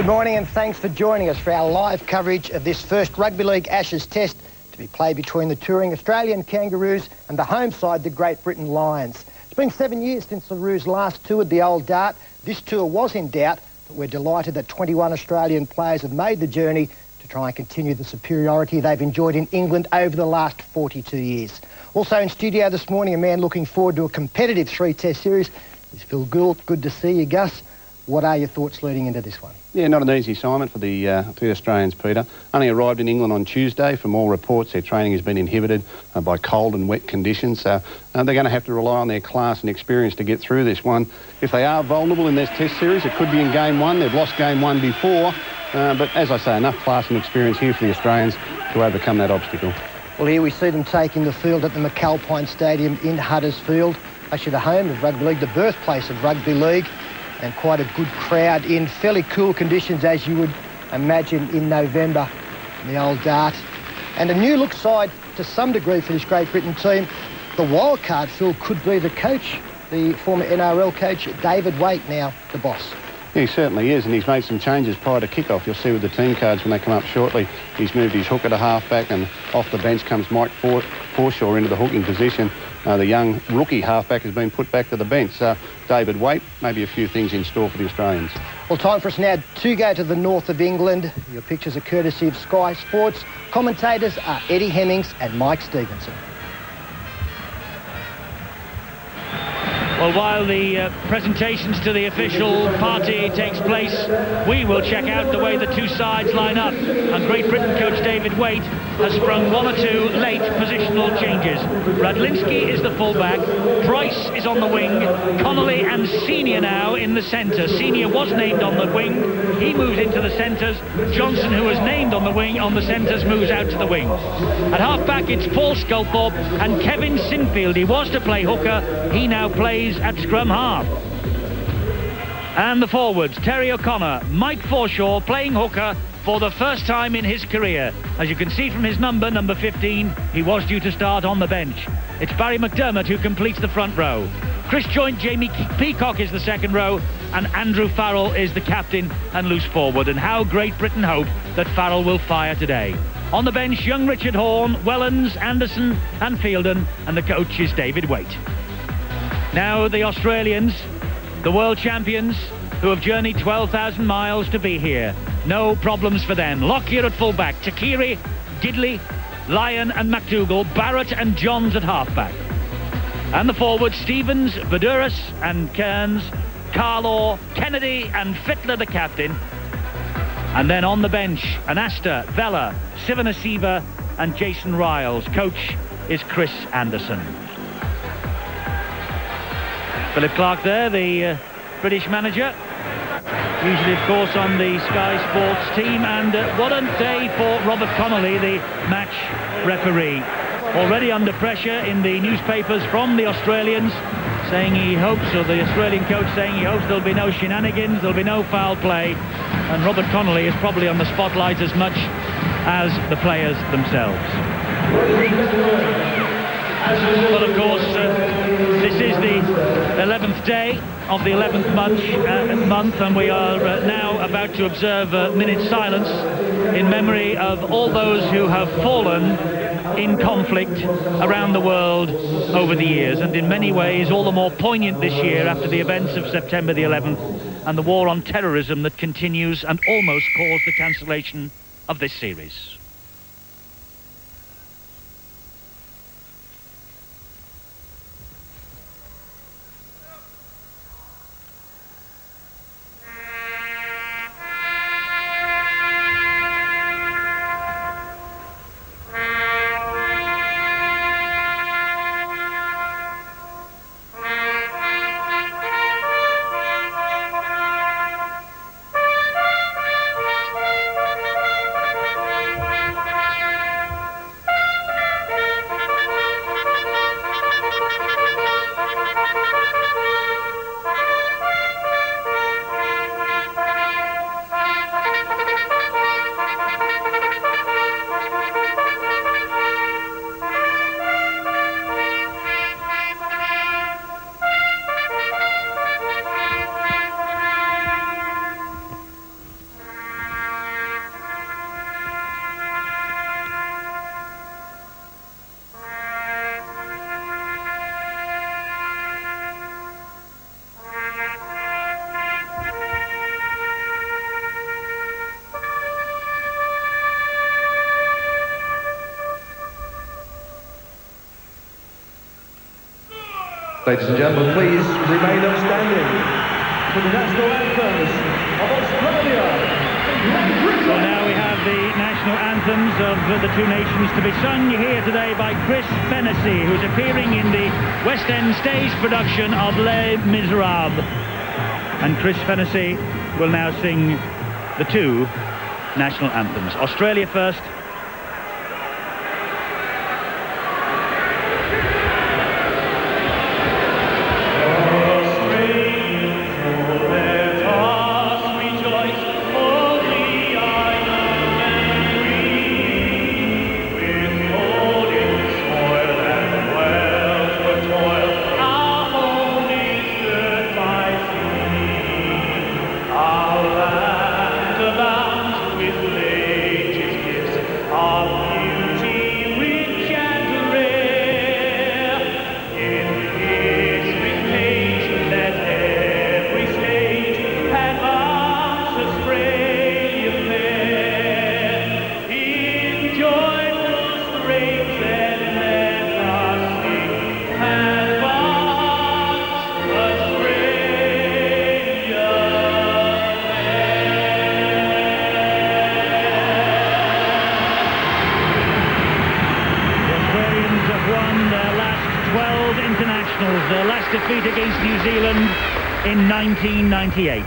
Good morning and thanks for joining us for our live coverage of this first Rugby League Ashes Test to be played between the touring Australian Kangaroos and the home side, the Great Britain Lions. It's been 7 years since the Roos last toured the old Dart. This tour was in doubt, but we're delighted that 21 Australian players have made the journey to try and continue the superiority they've enjoyed in England over the last 42 years. Also in studio this morning, a man looking forward to a competitive three-test series is Phil Gould. Good to see you, Gus. What are your thoughts leading into this one? Yeah, not an easy assignment for the Australians, Peter. Only arrived in England on Tuesday. From all reports, their training has been inhibited by cold and wet conditions. So they're going to have to rely on their class and experience to get through this one. If they are vulnerable in this test series, it could be in game one. They've lost game one before. But as I say, enough class and experience here for the Australians to overcome that obstacle. Well, here we see them taking the field at the McAlpine Stadium in Huddersfield. Actually the home of Rugby League, the birthplace of Rugby League. And quite a good crowd in fairly cool conditions, as you would imagine in November in the old Dart. And a new look side to some degree for this Great Britain team. The wild card, Phil, could be the coach, the former NRL coach, David Waite, now the boss. He certainly is, and he's made some changes prior to kick-off. You'll see with the team cards when they come up shortly. He's moved his hooker to halfback, and off the bench comes Mike Forshaw into the hooking position. The young rookie halfback has been put back to the bench. David Waite, maybe a few things in store for the Australians. Well, time for us now to go to the north of England. Your pictures are courtesy of Sky Sports. Commentators are Eddie Hemmings and Mike Stevenson. Well, while the presentations to the official party takes place, we will check out the way the two sides line up. And Great Britain coach David Waite has sprung one or two late positional changes. Radlinski is the fullback, Price is on the wing, Connolly and Senior now in the centre. Senior was named on the wing, he moves into the centres. Johnson, who was named on the wing on the centres, moves out to the wing. At half-back it's Paul Sculthorpe and Kevin Sinfield. He was to play hooker, he now plays at scrum half. And the forwards, Terry O'Connor, Mike Forshaw playing hooker for the first time in his career. As you can see from his number 15, he was due to start on the bench. It's Barry McDermott who completes the front row. Chris Joint, Jamie Peacock is the second row, and Andrew Farrell is the captain and loose forward. And how Great Britain hope that Farrell will fire today. On the bench, young Richard Horne, Wellens, Anderson and Fielden, and the coach is David Waite. Now the Australians, the world champions, who have journeyed 12,000 miles to be here. No problems for them. Lockyer at fullback, Takiri, Gidley, Lyon and McDougall, Barrett and Johns at halfback. And the forwards, Stevens, Baduras and Kearns, Carlaw, Kennedy and Fittler the captain. And then on the bench, Anasta, Vella, Sivanasiva and Jason Riles. Coach is Chris Anderson. Philip Clark there, the British manager, usually of course on the Sky Sports team. And what a day for Robert Connolly, the match referee. Already under pressure in the newspapers from the Australians, saying he hopes, or the Australian coach saying he hopes there'll be no shenanigans, there'll be no foul play. And Robert Connolly is probably on the spotlight as much as the players themselves. Well, of course, this is the 11th day of the 11th month, and we are now about to observe a minute's silence in memory of all those who have fallen in conflict around the world over the years, and in many ways all the more poignant this year after the events of September the 11th and the war on terrorism that continues and almost caused the cancellation of this series. Ladies and gentlemen, please remain upstanding for the national anthems of Australia. So now we have the national anthems of the two nations to be sung here today by Chris Fennessy, who's appearing in the West End stage production of Les Miserables. And Chris Fennessy will now sing the two national anthems. Australia first. Their last defeat against New Zealand in 1998.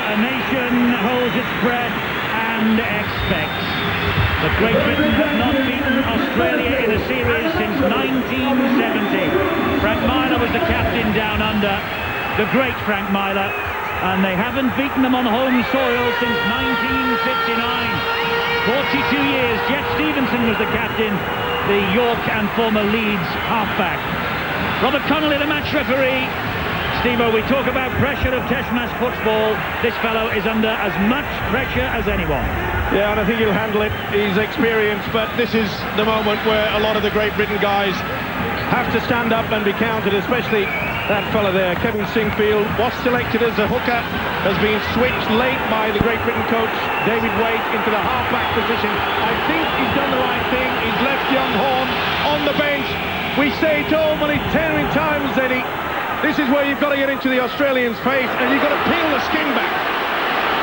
A nation holds its breath and expects. But Great Britain have not beaten Australia in a series since 1970. Frank Myler was the captain down under, the great Frank Myler, and they haven't beaten them on home soil since 1959. 42 years. Jeff Stevenson was the captain, the York and former Leeds halfback. Robert Connolly, the match referee. Steve-O, we talk about pressure of Test match football. This fellow is under as much pressure as anyone. Yeah, and I think he'll handle it. He's experienced, but this is the moment where a lot of the Great Britain guys have to stand up and be counted, especially that fella there, Kevin Singfield, was selected as a hooker, has been switched late by the Great Britain coach, David Waite, into the half-back position. I think he's done the right thing. He's left young Horn on the bench. We say it all many times, Eddie. This is where you've got to get into the Australians' face and you've got to peel the skin back.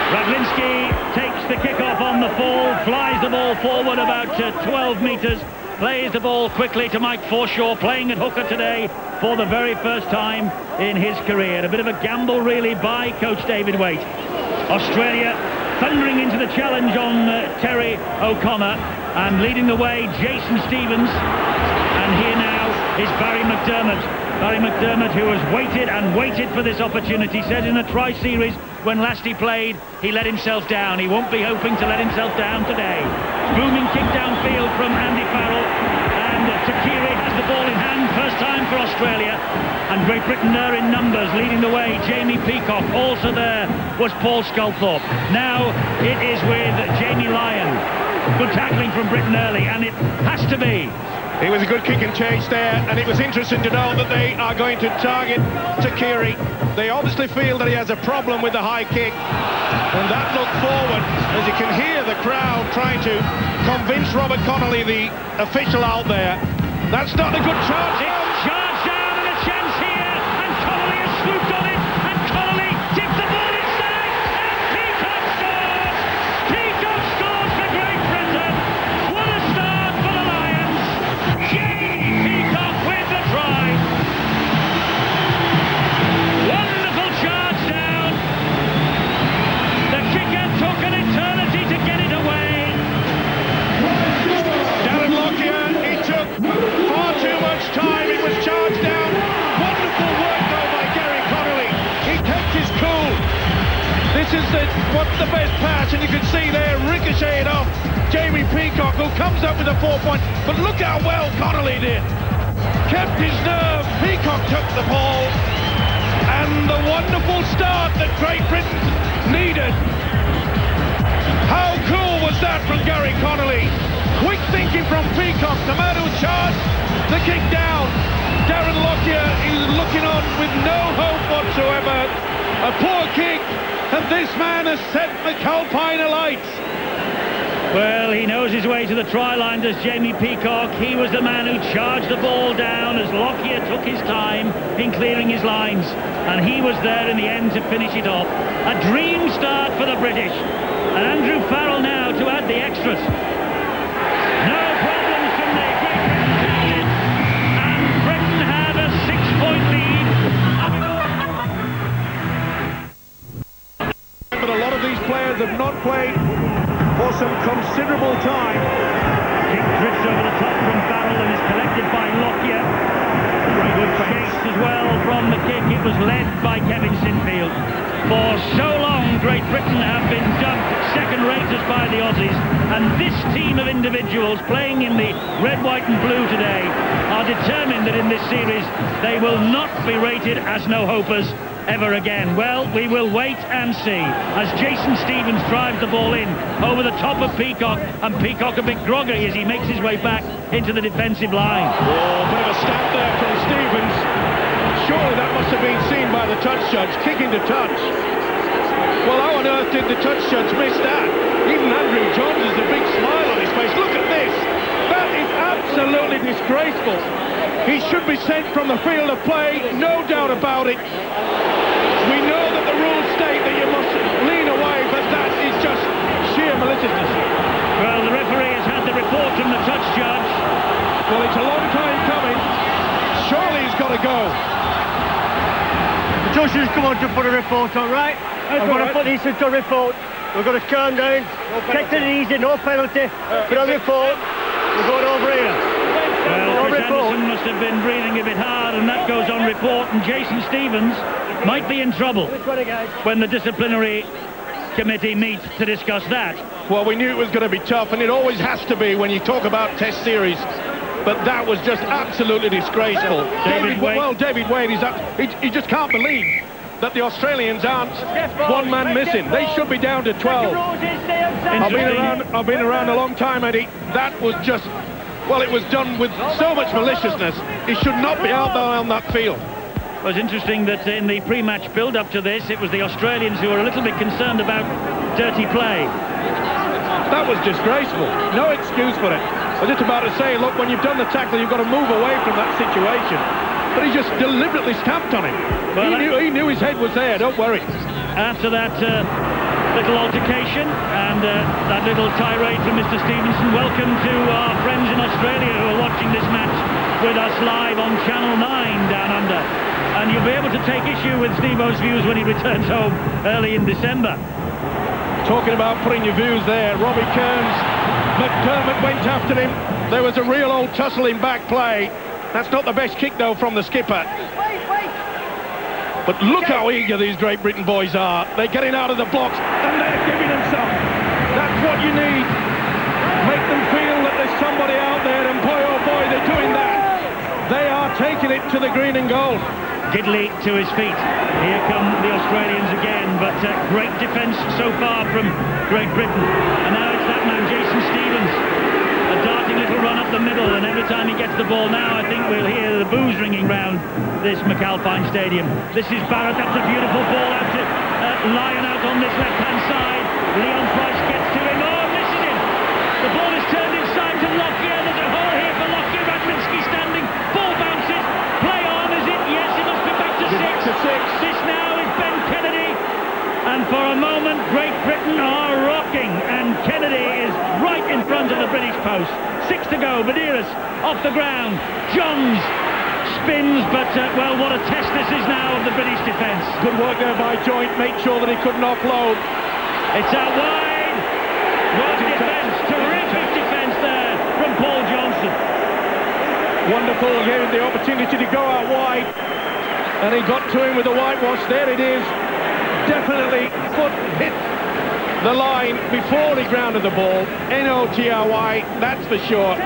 Radlinski takes the kick-off on the fall, flies the ball forward about 12 metres, plays the ball quickly to Mike Forshaw, playing at hooker today for the very first time in his career. A bit of a gamble, really, by coach David Waite. Australia thundering into the challenge on Terry O'Connor, and leading the way, Jason Stevens. And here now is Barry McDermott. Barry McDermott, who has waited and waited for this opportunity, said in a tri-series when last he played, he let himself down. He won't be hoping to let himself down today. Booming kick downfield from Andy Farrell, and Takiri has the ball in hand, first time for Australia. And Great Britain there in numbers, leading the way. Jamie Peacock, also there was Paul Sculthorpe. Now it is with Jamie Lyon. Good tackling from Britain early, and it has to be. It was a good kick and chase there, and it was interesting to know that they are going to target Takiri. They obviously feel that he has a problem with the high kick. And that look forward, as you can hear the crowd trying to convince Robert Connolly, the official out there. That's not a good charge. It's charged down, and a chance here, and Connolly has swooped on it, and Connolly tipped the ball inside, and Peacock scores! Peacock scores for Great Britain! What a start for the Lions! Jamie Peacock with the try! Wonderful charge down! The kick what's the best pass, and you can see there, ricocheted off Jamie Peacock, who comes up with a 4 point. But look how well Connolly did. Kept his nerve, Peacock took the ball, and the wonderful start that Great Britain needed. How cool was that from Gary Connolly? Quick thinking from Peacock, the man who charged the kick down. Darren Lockyer is looking on with no hope whatsoever. A poor kick, and this man has set McAlpine alight. Well, he knows his way to the try line, does Jamie Peacock. He was the man who charged the ball down as Lockyer took his time in clearing his lines. And he was there in the end to finish it off. A dream start for the British. And Andrew Farrell now to add the extras. No problems from the Great Britain captain. And Britain have a 6-point lead. But a lot of these players have not played for some considerable time. Kick drifts over the top from Farrell and is collected by Lockyer. Very good chase as well from the kick. It was led by Kevin Sinfield. For so long, Great Britain have been dubbed second-raters by the Aussies, and this team of individuals playing in the red, white and blue today are determined that in this series they will not be rated as no-hopers ever again. Well, we will wait and see as Jason Stevens drives the ball in over the top of Peacock, and Peacock a bit groggy as he makes his way back into the defensive line. Oh, bit of a stamp there from Stevens. Surely that must have been seen by the touch judge, kicking to touch. Well, how on earth did the touch judge miss that? Even Andrew Johns has a big smile on his face. Look at this. That is absolutely disgraceful. He should be sent from the field of play, no doubt about it. We know that the rules state that you must lean away, but that is just sheer maliciousness. Well, the referee has had the report from the touch judge. Well, it's a long time coming. Surely he's got to go. The judge has come on to put a report on, right? I'm going to put this into a report. We're going to calm down. Take it easy, no penalty. Put on the report. We're going over here. Well, Chris Anderson must have been breathing a bit hard, and that goes on report, and Jason Stevens might be in trouble when the disciplinary committee meets to discuss that. Well, we knew it was going to be tough, and it always has to be when you talk about Test series. But that was just absolutely disgraceful. David Wade is up. He just can't believe that the Australians aren't one man missing. They should be down to 12. I've been around a long time, Eddie. That was just, well, it was done with so much maliciousness. He should not be out there on that field. It was interesting that in the pre-match build-up to this, it was the Australians who were a little bit concerned about dirty play. That was disgraceful. No excuse for it. I was just about to say, look, when you've done the tackle, you've got to move away from that situation. But he just deliberately stamped on him. Well, he knew his head was there, don't worry. After that little altercation and that little tirade from Mr. Stevenson, welcome to our friends in Australia who are watching this match with us live on Channel 9 down under. And you'll be able to take issue with Steve-O's views when he returns home early in December. Talking about putting your views there, Robbie Kearns, McDermott went after him. There was a real old tussle in back play. That's not the best kick, though, from the skipper. But look how eager these Great Britain boys are. They're getting out of the blocks, and they're giving them some. That's what you need. Make them feel that there's somebody out there, and boy, oh boy, they're doing that. They are taking it to the green and gold. Gidley to his feet. Here come the Australians again, but great defence so far from Great Britain. And now it's that man, Jason Stevens. A darting little run up the middle, and every time he gets the ball now, I think we'll hear the boos ringing round this McAlpine Stadium. This is Barrett. That's a beautiful ball out to Lyon out on this left-hand side. Leon Price gets to him. Oh, misses him. The ball is turned inside to Lockyer. There's a hole here for Lockyer. Radlinski standing. Ball bounces. Play on, is it? Yes, it must be back to six. This now is Ben Kennedy. And for a moment, Great Britain are rocking. And Kennedy is right in front of the British post. 6 to go. Medeiros off the ground. Johns spins, but, well, what a test this is now of the British defence. Good work there by Joint. Make sure that he couldn't offload. It's out wide. Well, defence. Terrific defence there from Paul Johnson. Wonderful. Gave him the opportunity to go out wide. And he got to him with the whitewash. There it is. definitely foot hit the line before he grounded the ball. N-O-T-R-Y, that's for sure.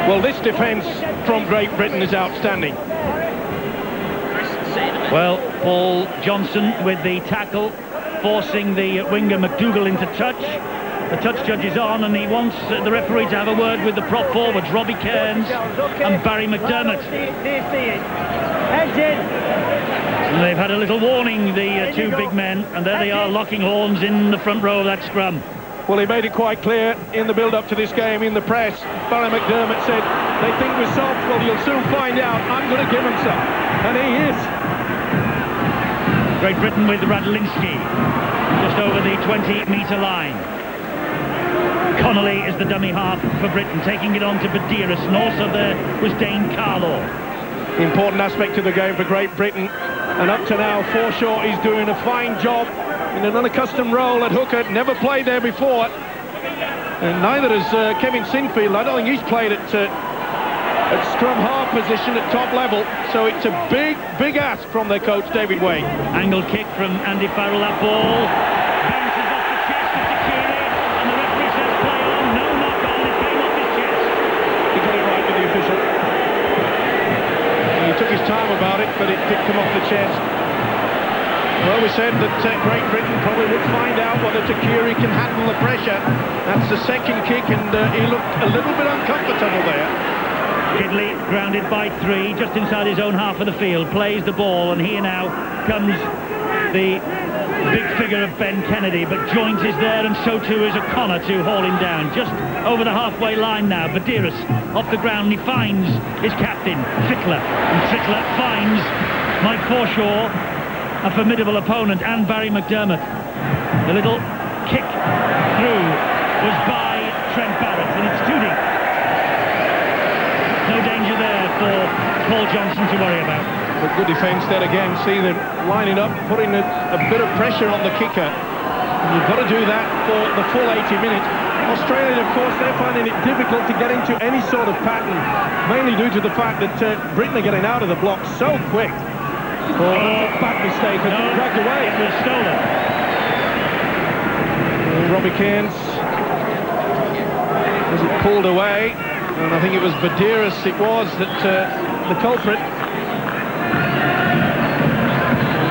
Well, this defence from Great Britain is outstanding. Well, Paul Johnson with the tackle, forcing the winger McDougall into touch. The touch judge is on, and he wants the referee to have a word with the prop forwards, Robbie Kearns and Barry McDermott. And they've had a little warning, the two big men, and there they are locking horns in the front row of that scrum. Well, he made it quite clear in the build-up to this game in the press. Barry McDermott said, they think we're soft. Well, you'll soon find out. I'm going to give him some. And he is. Great Britain with Radlinski just over the 20-metre line. Connolly is the dummy half for Britain, taking it on to Badiris, and also there was Dane Carlaw. Important aspect of the game for Great Britain, and up to now Forshaw is doing a fine job in an unaccustomed role at hooker, never played there before, and neither has Kevin Sinfield. I don't think he's played at scrum half position at top level, so it's a big ask from their coach David Wade. Angled kick from Andy Farrell, that ball bounces off the chest of Takiri, and the referee says play on, no knock on, it came off his chest. He got it right with the official. He took his time about it, but it did come off the chest. Well, we said that Great Britain probably would find out whether Takiri can handle the pressure. That's the second kick, and he looked a little bit uncomfortable there. Gidley grounded by 3, just inside his own half of the field, plays the ball, and here now comes the big figure of Ben Kennedy, but Joint is there, and so too is O'Connor to haul him down. Just over the halfway line now, Badiris off the ground, and he finds his captain, Fittler, and Fittler finds Mike Forshaw, a formidable opponent, and Barry McDermott. The little kick through was by Trent Barrett, and it's too deep. No danger there for Paul Johnson to worry about. But good defence there again. See them lining up, putting a bit of pressure on the kicker. And you've got to do that for the full 80 minutes. Australia, of course, they're finding it difficult to get into any sort of pattern, mainly due to the fact that Britain are getting out of the block so quick. Back mistake has been dragged away. It was stolen. Robbie Kearns was it pulled away, and I think it was Badiris it was that the culprit.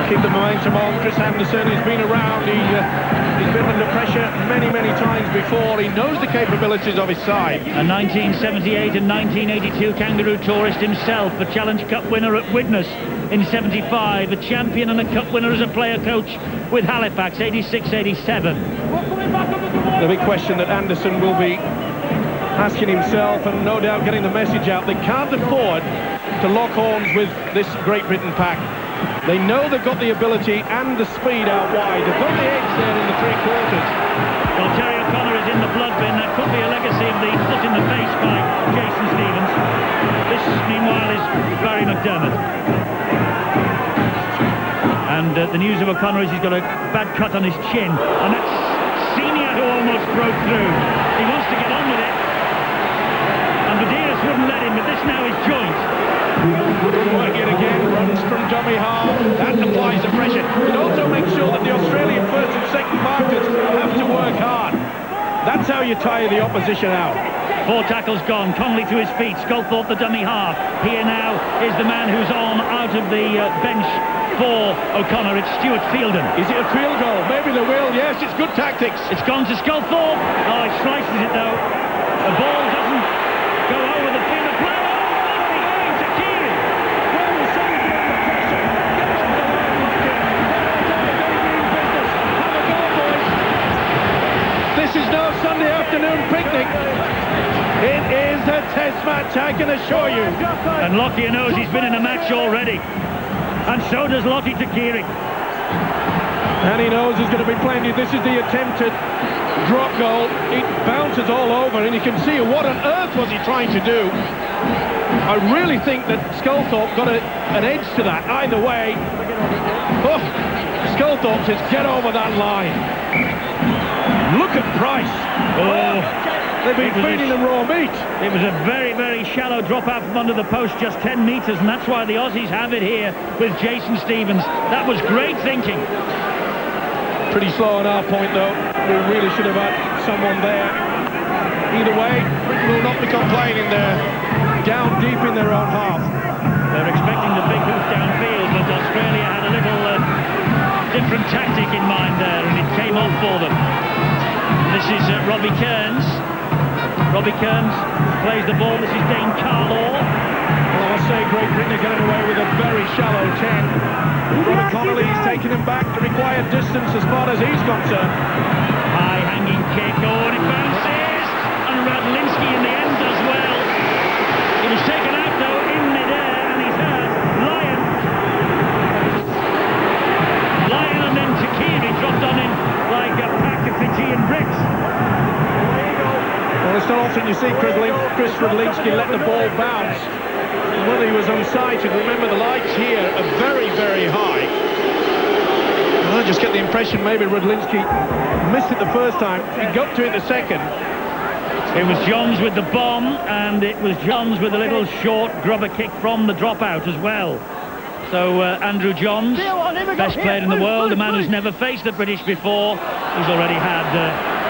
Keep the momentum on. Chris Anderson, he's been around, he's been under pressure many times before. He knows the capabilities of his side. A 1978 and 1982 Kangaroo tourist himself, a Challenge Cup winner at Widnes in 75, a champion and a cup winner as a player coach with Halifax 86-87. The big question that Anderson will be asking himself, and no doubt getting the message out, they can't afford to lock horns with this Great Britain pack. They know they've got the ability and the speed out wide. They've got the edge there in the 3 quarters. Well, Terry O'Connor is in the blood bin. That could be a legacy of the foot in the face by Jason Stevens. This, meanwhile, is Barry McDermott. And the news of O'Connor is he's got a bad cut on his chin. And that's Senior who almost broke through. He wants to get on with it. And Badiris wouldn't let him, but this now is Joint. Good work yet again, runs from dummy half. That applies the pressure. It also makes sure that the Australian first and second markers have to work hard. That's how you tire the opposition out. 4 tackles gone. Connolly to his feet. Sculthorpe the dummy half. Here now is the man who's on out of the bench for O'Connor. It's Stuart Fielden. Is it a field goal? Maybe they will. Yes, it's good tactics. It's gone to Sculthorpe. Oh, it slices it though. The ball doesn't go over the field of play. This is no Sunday afternoon picnic. It is a test match, I can assure you. And Lockyer knows he's been in a match already. And so does Lottie Takiri. And he knows there's going to be plenty. This is the attempted drop goal. It bounces all over, and you can see what on earth was he trying to do. I really think that Sculthorpe got an edge to that. Either way, Sculthorpe says, get over that line. Look at Price. They've been feeding them raw meat. It was a very shallow drop out from under the post, just 10 metres, and that's why the Aussies have it here with Jason Stevens. That was great thinking. Pretty slow on our point, though. We really should have had someone there. Either way, Britain will not be complaining. They're down deep in their own half. They're expecting the big hoof downfield, but Australia had a little different tactic in mind there, and it came off for them. This is Robbie Kearns. Robbie Kearns plays the ball. This is Dane Carlaw. Well, I must say, Great Britain are getting away with a very shallow 10. Robert Connolly's taking him back the required distance as far as he's concerned. High-hanging kick. Oh, and it bounces. And Radlinski in the end does well. He was taken out, though, in mid-air, and he's hurt. Lyon and then Takiri dropped on him like a pack of Fijian bricks. Well, it's not often you see Chris Radlinski let the ball bounce. Whether he was unsighted, remember the lights here are very, very high. Well, I just get the impression maybe Radlinski missed it the first time. He got to it the second. It was Johns with the bomb, and it was Johns with a little short grubber kick from the dropout as well. So Andrew Johns, best player in the world, a man who's never faced the British before. He's already had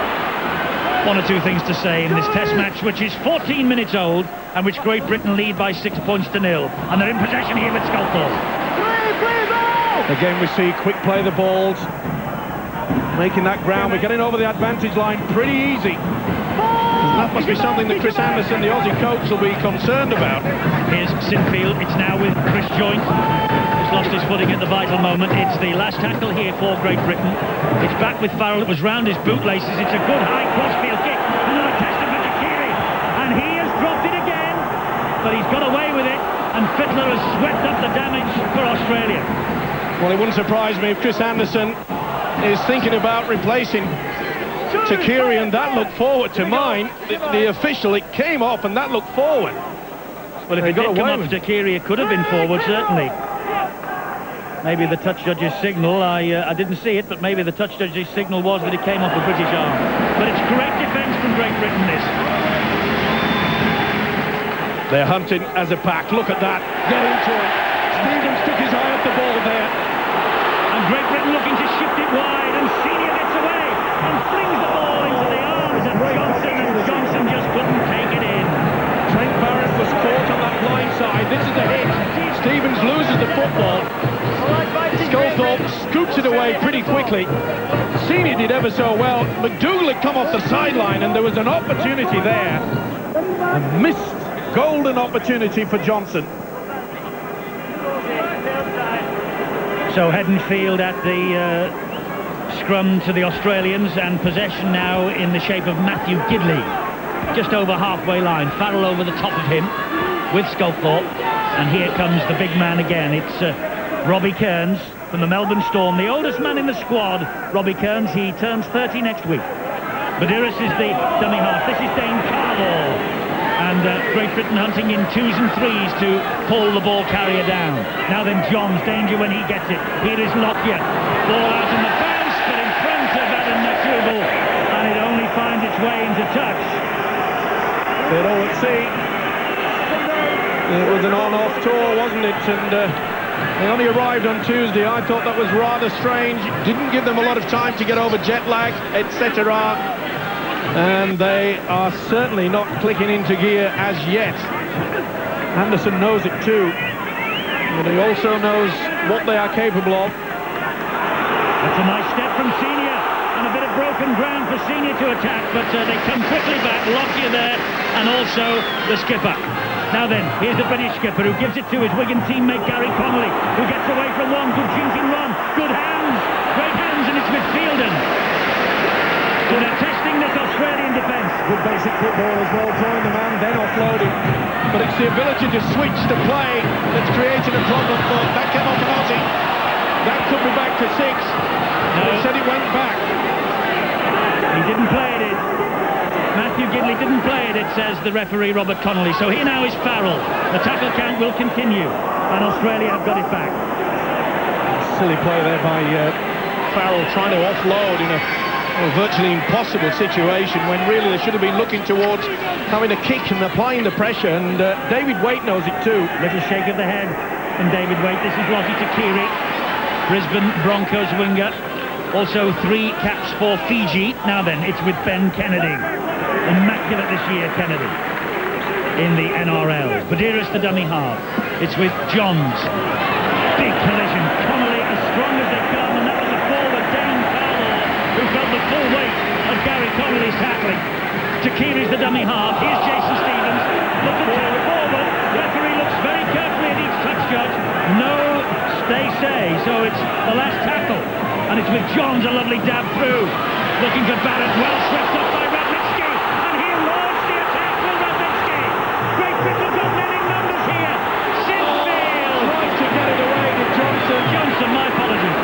one or two things to say in this test match, which is 14 minutes old and which Great Britain lead by 6 points to 0, and they're in possession here with Sculthorpe. Again we see quick play the balls, making that ground. We're getting over the advantage line pretty easy. That must be something that Chris Anderson, the Aussie coach, will be concerned about. Here's Sinfield. It's now with Chris Joynt, who's lost his footing at the vital moment. It's the last tackle here for Great Britain. It's back with Farrell. It was round his bootlaces. It's a good high crossfield kick. Another test of Takiri. And he has dropped it again. But he's got away with it. And Fittler has swept up the damage for Australia. Well, it wouldn't surprise me if Chris Anderson is thinking about replacing Takiri, and that looked forward to mine. The official, it came off and that looked forward. Well, if it did come off Takiri, it could have been forward, certainly. Maybe the touch judge's signal, I didn't see it, but maybe the touch judge's signal was that it came off a British arm. But it's great defence from Great Britain, this. They're hunting as a pack. Look at that. Get into it. Stevens took his eye off the ball there. And Great Britain looking to shift it wide, and Senior gets away and flings the ball into the arms of Johnson, and Johnson just couldn't take it in. Trent Barrett was caught on that blind side. This is a hit. Stevens loses the football. Sculthorpe scoops it away pretty quickly. Senior did ever so well. McDougall had come off the sideline, and there was an opportunity there. A missed golden opportunity for Johnson. So Hedenfield at the scrum to the Australians, and possession now in the shape of Matthew Gidley. Just over halfway line. Farrell over the top of him with Sculthorpe. And here comes the big man again. It's Robbie Kearns from the Melbourne Storm, the oldest man in the squad. Robbie Kearns, he turns 30 next week. Badiris is the dummy half. This is Dane Carlaw. And Great Britain hunting in 2s and 3s to pull the ball carrier down. Now then, Johns, danger when he gets it. Here is Lockyer. Ball out in the bounce, but in front of Adam McDougall, and it only finds its way into touch. But all at sea. It was an on-off tour, wasn't it? And they only arrived on Tuesday. I thought that was rather strange. Didn't give them a lot of time to get over jet lag, etc. And they are certainly not clicking into gear as yet. Anderson knows it too, but he also knows what they are capable of. That's a nice step from Senior, and a bit of broken ground for Senior to attack, but they come quickly back. Lockyer there, and also the skipper. Now then, here's the British skipper who gives it to his Wigan teammate Gary Connolly, who gets away from one. Good jinking run, good hands, great hands, and it's midfielden. So they're testing this Australian defence. Good basic football as well, drawing the man, then offloading. But it's the ability to switch to play that's created a problem for that came off an Aussie. That could be back to 6. No. They said it went back. He didn't play it. Matthew Gidley didn't play it, it says the referee Robert Connolly. So here now is Farrell. The tackle count will continue, and Australia have got it back. Silly play there by Farrell, trying to offload in a virtually impossible situation when really they should have been looking towards having a kick and applying the pressure, and David Waite knows it too. Little shake of the head from David Waite. This is Lottie Takiri, Brisbane Broncos winger. Also 3 caps for Fiji. Now then, it's with Ben Kennedy. Immaculate this year, Kennedy, in the NRL. Badiris, the dummy half. It's with Johns. Big collision. Connolly as strong as they come, and that was a forward, Dane Fowler, who felt the full weight of Gary Connolly's tackling. Takiri's the dummy half. Here's Jason Stevens. Look at that forward. Referee looks very carefully at each touch, judge. No, they say. So it's the last tackle. And it's with Johns, a lovely dab through. Looking for Barrett. Well swept up by Radlitsky. And he launched the attack with Radlitsky. Great Britain got men in numbers here. Sinfield. Tried to get it away to Johnson. Johnson, my apologies.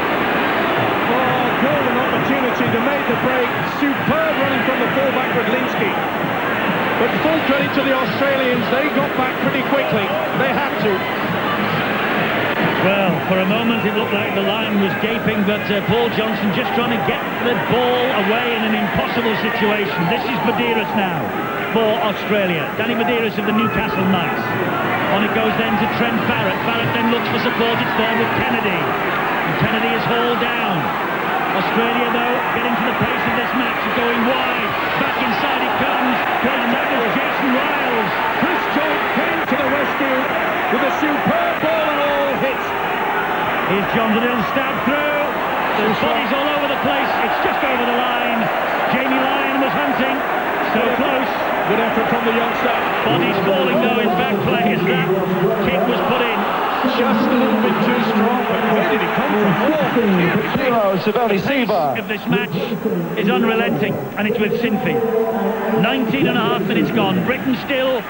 Oh, golden opportunity to make the break. Superb running from the fullback Radlinsky. But full credit to the Australians, they got back pretty quickly. They had to. Well, for a moment it looked like the line was gaping, but Paul Johnson just trying to get the ball away in an impossible situation. This is Badiris now for Australia. Danny Badiris of the Newcastle Knights. On it goes then to Trent Barrett. Barrett then looks for support. It's there with Kennedy. And Kennedy is hauled down. Australia, though, getting to the pace of this match, going wide. Back inside it comes. And that was Jason Riles. Chris Joint came to the rescue with a superb ball and all hit. Here's John, a little stab through. There's bodies all over the place. It's just over the line. Jamie Lyon was hunting. So close. Good effort from the youngster. Bodies falling, though, in back play as that kick was put in. Just a little bit too strong, but where did he come from? Of this match is unrelenting, and it's with Sinfield. 19 and a half minutes gone. Britain still,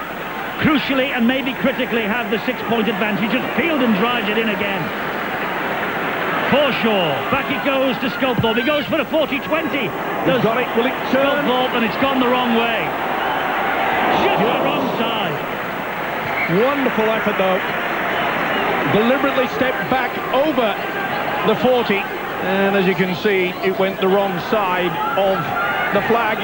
crucially and maybe critically, have the 6-point advantage as Fielden drives it in again. Forshaw, back it goes to Sculthorpe. He goes for a 40-20. He's got it. Will it turn? Sculthorpe, and it's gone the wrong way. Just the wrong side. Wonderful effort, though. Deliberately stepped back over the 40, and as you can see, it went the wrong side of the flag.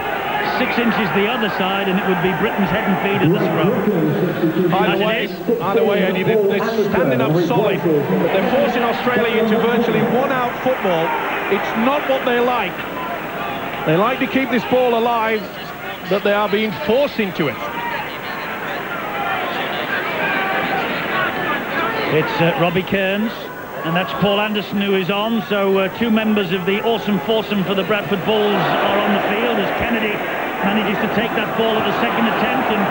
6 inches the other side, and it would be Britain's head and feet at the scrum. Either way, Eddie, they're standing up solid. They're forcing Australia into virtually one-out football. It's not what they like. They like to keep this ball alive, but they are being forced into it. It's Robbie Kearns, and that's Paul Anderson who is on. So 2 members of the awesome foursome for the Bradford Bulls are on the field as Kennedy manages to take that ball at the second attempt, and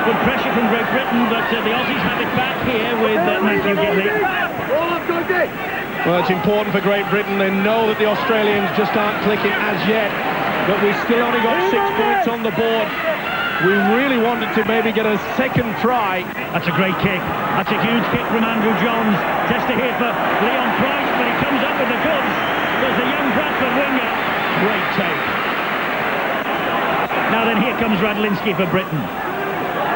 good pressure from Great Britain, but the Aussies have it back here with Matthew Gidley. Well, it's important for Great Britain. They know that the Australians just aren't clicking as yet, but we've still only got 6 points on the board. We really wanted to maybe get a second try. That's a great kick. That's a huge kick from Andrew Johns. Tester here for Leon Price, but he comes up with the goods. There's the young Bradford winger. Great take. Now then, here comes Radlinsky for Britain.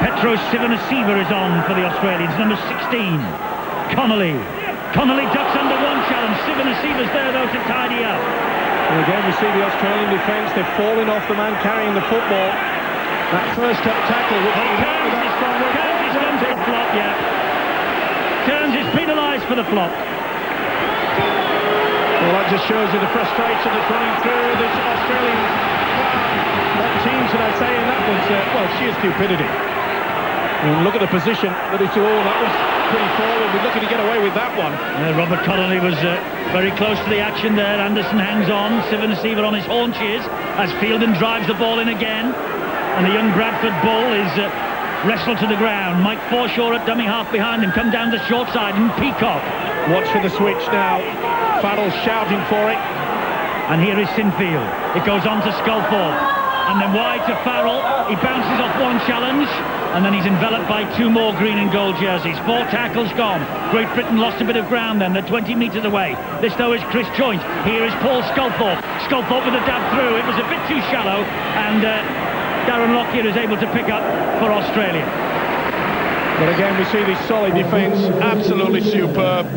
Petros Sivanasiva is on for the Australians, number 16. Connolly. Connolly ducks under one challenge. Sivanasiva's there, though, to tidy up. And again, we see the Australian defence. They've fallen off the man carrying the football. That first tackle, which Kearns is gone for the flop, yeah. Kearns is penalised for the flop. Well, that just shows you the frustration that's running through this Australian team, should I say, and that was, well, sheer stupidity. And look at the position that it's all, that was pretty forward. We're looking to get away with that one. Robert Connolly was very close to the action there. Anderson hangs on, Sivanasiva on his haunches as Fielden drives the ball in again. And the young Bradford Bull is wrestled to the ground. Mike Forshaw at dummy half behind him. Come down the short side and Peacock. Watch for the switch now. Farrell's shouting for it. And here is Sinfield. It goes on to Sculthorpe. And then wide to Farrell. He bounces off one challenge. And then he's enveloped by 2 more green and gold jerseys. 4 tackles gone. Great Britain lost a bit of ground then. They're 20 metres away. This, though, is Chris Joint. Here is Paul Sculthorpe. Sculthorpe with a dab through. It was a bit too shallow. And Darren Lockyer is able to pick up for Australia. But again, we see this solid defence, absolutely superb.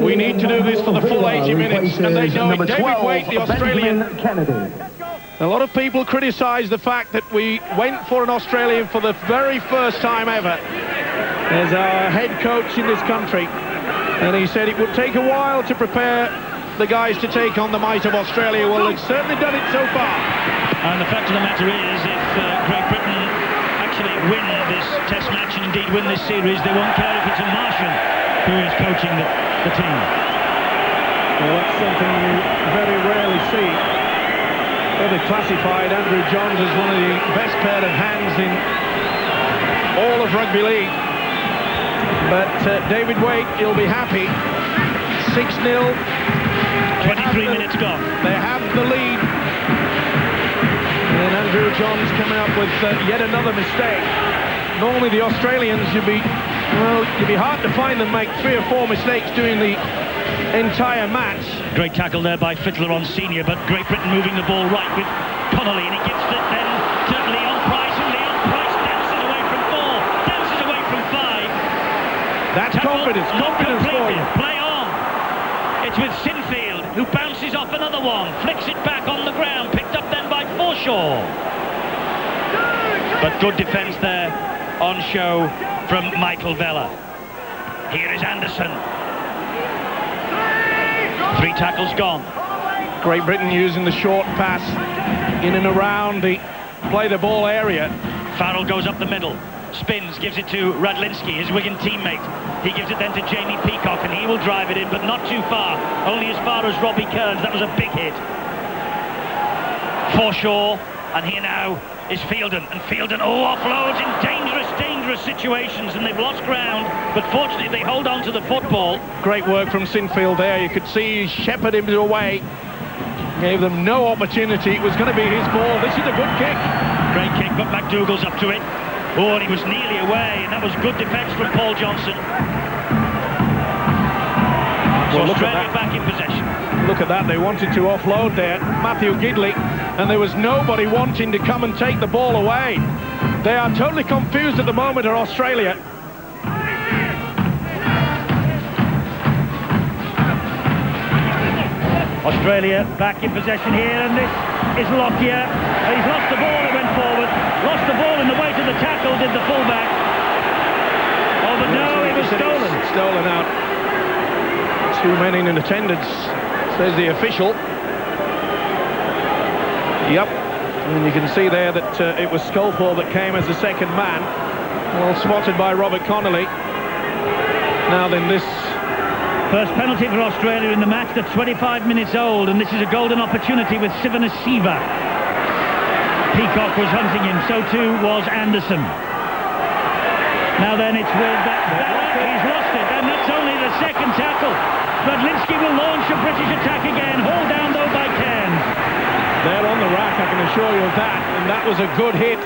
We need to do this for the full 80 minutes, and they know it. David Waite, the Australian. A lot of people criticise the fact that we went for an Australian for the very first time ever as our head coach in this country. And he said it would take a while to prepare the guys to take on the might of Australia. Well, they've certainly done it so far. And the fact of the matter is, if Great Britain actually win this test match and indeed win this series, they won't care if it's a Martian who is coaching the team. Well, that's something you very rarely see. Well, they've classified Andrew Johns as one of the best pair of hands in all of rugby league. But David Waite, he'll be happy. 6-0. 23 minutes gone. They have the lead. And Andrew Johns coming up with yet another mistake. Normally the Australians, you'd be hard to find them make 3 or 4 mistakes during the entire match. Great tackle there by Fittler on Senior, but Great Britain moving the ball right with Connolly, and he gives it then to Leon Price, and Leon Price dances away from 4, dances away from 5. That's confidence for you. Play on. It's with Sinfield, who bounces off another one, flicks it back on the ground, picked up then by Forshaw. But good defence there on show from Michael Vella. Here is Anderson. 3 tackles gone. Great Britain using the short pass in and around the play the ball area. Farrell goes up the middle, spins, gives it to Radlinski, his Wigan teammate. He gives it then to Jamie Peacock, and he will drive it in, but not too far. Only as far as Robbie Kearns. That was a big hit. Forshaw, and here now is Fielden, and Fielden offloads in dangerous situations, and they've lost ground, but fortunately they hold on to the football. Great work from Sinfield there. You could see he shepherded him away, gave them no opportunity. It was going to be his ball. This is a good kick. Great kick, but McDougall's up to it. Oh, and he was nearly away, and that was good defence from Paul Johnson. So Well, Australia back in possession. Look at that, they wanted to offload there, Matthew Gidley, and there was nobody wanting to come and take the ball away. They are totally confused at the moment, are Australia. Australia back in possession here, and this is Lockyer. He's lost the ball and went forward. Lost the ball in the way to the tackle, did the fullback. Oh, but no, it was stolen. Stolen out. 2 men in attendance, says the official. Yep, and you can see there that it was Sculthorpe that came as the second man. Well spotted by Robert Connolly. Now then, this first penalty for Australia in the match. That's 25 minutes old, and this is a golden opportunity with Sivanasiva. Peacock was hunting him, so too was Anderson. Now then, it's with he's lost it, and that's only the second tackle. Radlinski will launch a British attack again, hauled down though by Cairns. They're on the rack, I can assure you of that, and that was a good hit.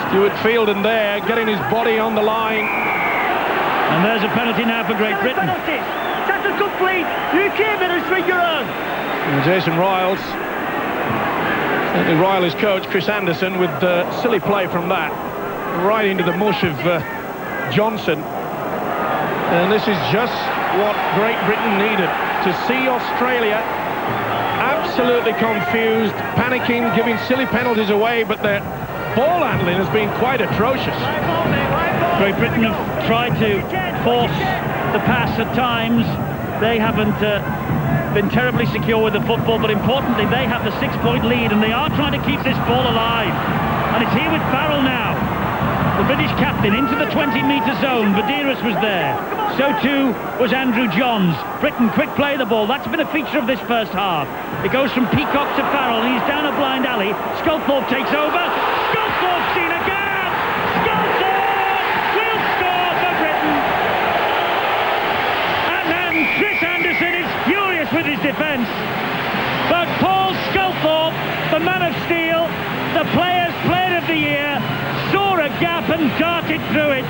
Stuart Fielden there, getting his body on the line. And there's a penalty now for Great Britain. Tackle complete. You came in and swing your arm. And Jason Riles, certainly Riley's coach, Chris Anderson, with silly play from that. Right into the mush of Johnson. And this is just what Great Britain needed. To see Australia absolutely confused, panicking, giving silly penalties away, but their ball handling has been quite atrocious. Great Britain have tried to force the pass at times. They haven't been terribly secure with the football, but importantly they have the 6-point lead, and they are trying to keep this ball alive. And it's here with Farrell now, the British captain, into the 20-metre zone. Vadiris was there, so too was Andrew Johns. Britain quick play the ball. That's been a feature of this first half. It goes from Peacock to Farrell, and he's down a blind alley. Sculthorpe takes over. Sculthorpe's seen again. Sculthorpe will score for Britain. And then Chris Anderson is furious with his defence. But Paul Sculthorpe, the man of steel, the Players' Player of the Year, saw a gap and darted through it.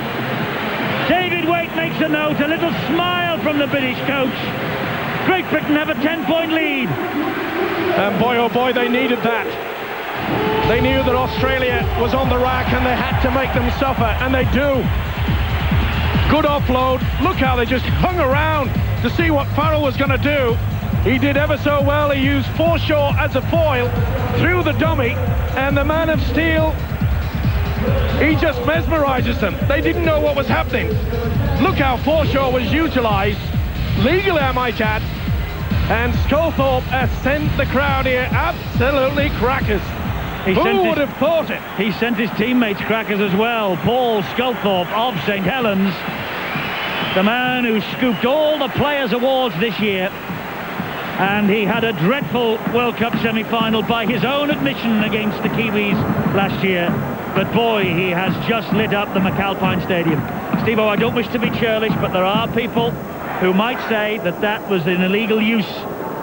David Waite makes a note, a little smile from the British coach. Great Britain have a 10-point lead. And boy, oh boy, they needed that. They knew that Australia was on the rack and they had to make them suffer, and they do. Good offload. Look how they just hung around to see what Farrell was going to do. He did ever so well. He used Forshaw as a foil through the dummy, and the man of steel, he just mesmerises them. They didn't know what was happening. Look how Forshaw was utilised, legally I might add, And Sculthorpe has sent the crowd here absolutely crackers. Who would have thought it? He sent his teammates crackers as well. Paul Sculthorpe of St Helens, the man who scooped all the Players' Awards this year. And he had a dreadful World Cup semi-final by his own admission against the Kiwis last year. But boy, he has just lit up the McAlpine Stadium. Steve-O, I don't wish to be churlish, but there are people who might say that that was an illegal use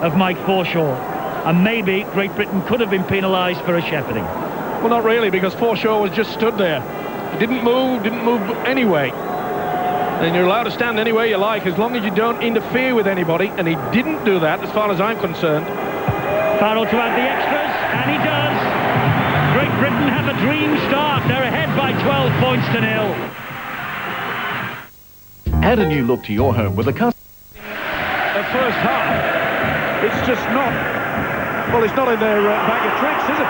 of Mike Forshaw. And maybe Great Britain could have been penalised for a shepherding. Well, not really, because Forshaw was just stood there. He didn't move anyway. And you're allowed to stand any way you like, as long as you don't interfere with anybody. And he didn't do that, as far as I'm concerned. Farrell to add the extras, and he does. Great Britain have a dream start. They're ahead by 12 points to 0. Add a new look to your home with a custom. The first half, it's just not... Well, it's not in their bag of tricks, is it?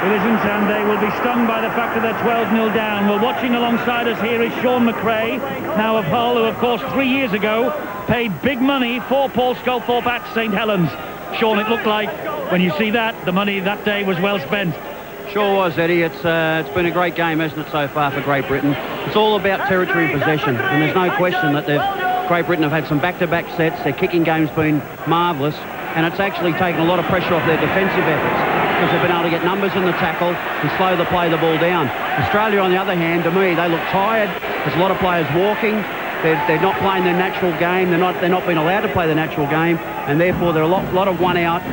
It isn't, and they will be stung by the fact that they're 12-0 down. Well, watching alongside us here is Sean McRae, now of Hull, who, of course, 3 years ago paid big money for Paul Sculthorpe at St Helens. Sean, it looked like, when you see that, the money that day was well spent. Sure was, Eddie. It's been a great game, hasn't it, so far for Great Britain. It's all about territory possession, and there's no question that Great Britain have had some back-to-back sets. Their kicking game's been marvellous, and it's actually taken a lot of pressure off their defensive efforts, because they've been able to get numbers in the tackle and slow the play the ball down. Australia, on the other hand, to me, they look tired. There's a lot of players walking. They're not playing their natural game. They're not being allowed to play the natural game, and therefore there are a lot of one-out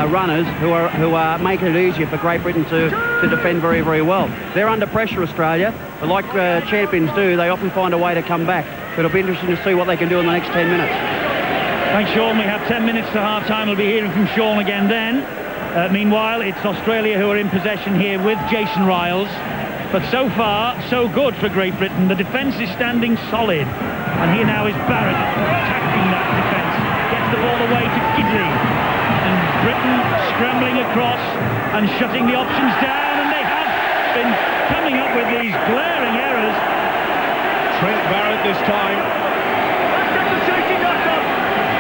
runners who are making it easier for Great Britain to defend very, very well. They're under pressure, Australia, but like champions do, they often find a way to come back. But it'll be interesting to see what they can do in the next 10 minutes. Thanks, Sean. We have 10 minutes to half-time. We'll be hearing from Sean again then. Meanwhile, it's Australia who are in possession here with Jason Riles. But so far, so good for Great Britain. The defence is standing solid. And here now is Barrett attacking that defence. Gets the ball away to Gidley. And Britain scrambling across and shutting the options down. And they have been coming up with these glaring errors. Trent Barrett this time.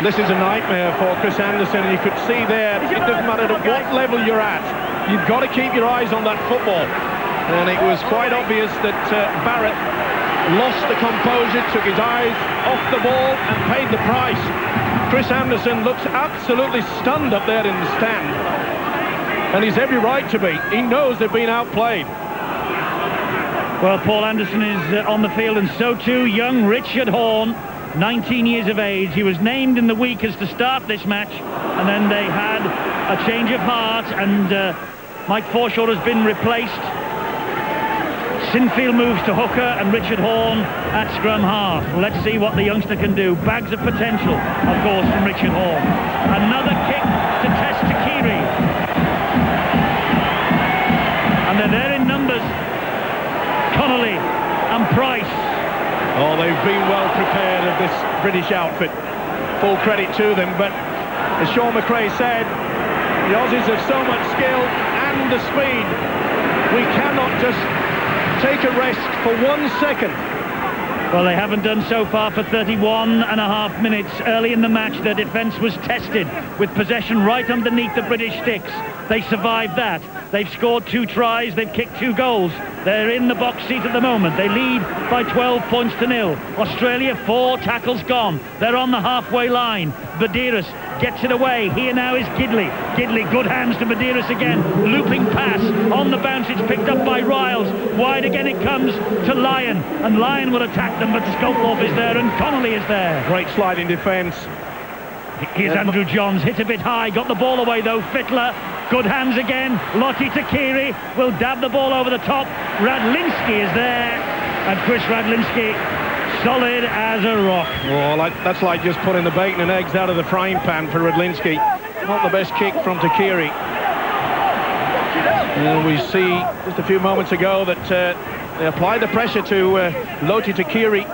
This is a nightmare for Chris Anderson, and you could see there, it doesn't matter at what level you're at, you've got to keep your eyes on that football. And it was quite obvious that Barrett lost the composure, took his eyes off the ball and paid the price. Chris Anderson looks absolutely stunned up there in the stand. And he's every right to be. He knows they've been outplayed. Well, Paul Anderson is on the field, and so too young Richard Horne. 19 years of age. He was named in the week as to start this match, and then they had a change of heart, and Mike Forshaw has been replaced. Sinfield moves to hooker, and Richard Horne at scrum half. Let's see what the youngster can do. Bags of potential, of course, from Richard Horne. Another kick to test Takiri. And they're there in numbers. Connolly and Price. Oh, they've been well prepared of this British outfit. Full credit to them, but as Sean McRae said, the Aussies have so much skill and the speed. We cannot just take a rest for 1 second. Well, they haven't done so far for 31.5 minutes. Early in the match, their defence was tested with possession right underneath the British sticks. They survived that. They've scored 2 tries. They've kicked 2 goals. They're in the box seat at the moment. They lead by 12 points to 0. Australia, 4 tackles gone. They're on the halfway line. Badiris gets it away. Here now is Gidley. Gidley, good hands to Badiris again. Looping pass. On the bounce, it's picked up by Riles. Wide again it comes to Lyon. And Lyon will attack them, but Sculthorpe is there and Connolly is there. Great sliding defence. Here's Andrew Johns, hit a bit high, got the ball away though. Fittler, good hands again. Lottie Takiri will dab the ball over the top. Radlinski is there, and Chris Radlinski, solid as a rock. Oh, that's like just putting the bacon and eggs out of the frying pan for Radlinski. Not the best kick from Takiri. And we see just a few moments ago that they applied the pressure to Lottie Takiri.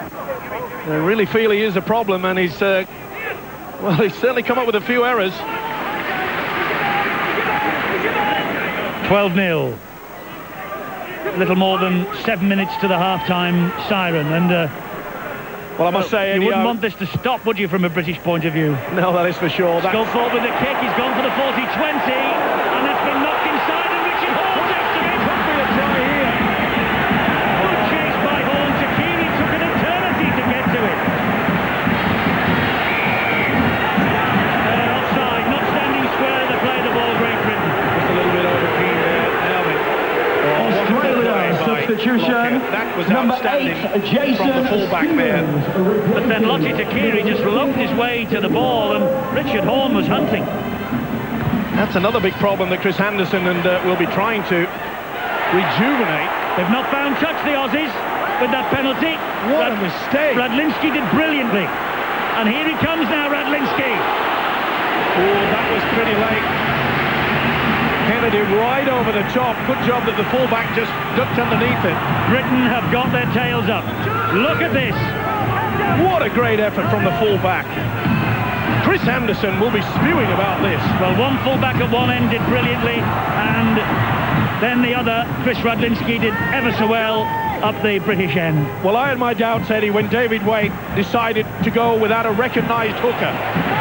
They really feel he is a problem, and he's certainly come up with a few errors. 12-0. Little more than 7 minutes to the half-time siren, and Well, I must say, you wouldn't want this to stop, would you, from a British point of view? No, that is for sure. Sculthorpe with the kick. He's gone for the 40-20, and that's been knocked inside, and Richard Horn takes it. Could be a try here. Good chase by Horn. Takiri took an eternity to get to it. Offside, not standing square in the play of the ball, Great Britain. Just a little bit over keen there. Substitution. That was number outstanding 8, Jason from the fullback there. But then Lottie Takiri just loped his way to the ball, and Richard Horn was hunting. That's another big problem that Chris Henderson will be trying to rejuvenate. They've not found touch, the Aussies, with that penalty. What a mistake. Radlinski did brilliantly. And here he comes now, Radlinski. Oh, that was pretty late. Kennedy right over the top. Good job that the fullback just ducked underneath it. Britain have got their tails up. Look at this. What a great effort from the fullback. Chris Henderson will be spewing about this. Well, one fullback at one end did brilliantly, and then the other, Chris Radlinski, did ever so well up the British end. Well, I had my doubts, Eddie, when David Waite decided to go without a recognised hooker.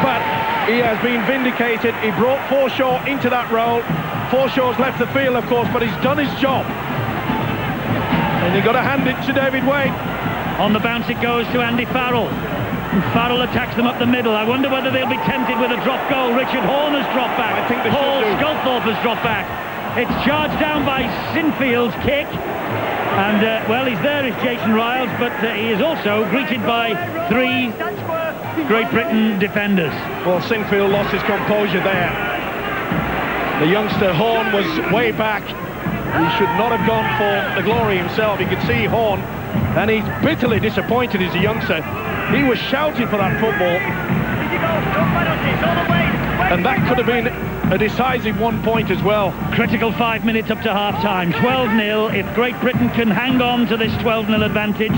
But he has been vindicated. He brought Forshaw into that role. Forshaw's left the field, of course, but he's done his job. And you've got to hand it to David Waite. On the bounce it goes to Andy Farrell. And Farrell attacks them up the middle. I wonder whether they'll be tempted with a drop goal. Richard Horn has dropped back. I think they Paul should do. Sculthorpe has dropped back. It's charged down by Sinfield's kick. And, well, he's there is Jason Riles, but he is also greeted by 3 Great Britain defenders. Well, Sinfield lost his composure there. The youngster Horn was way back. He should not have gone for the glory himself. You could see Horn, and he's bitterly disappointed as a youngster. He was shouting for that football. And that could have been a decisive 1 point as well. Critical 5 minutes up to half-time. 12-0. If Great Britain can hang on to this 12-0 advantage,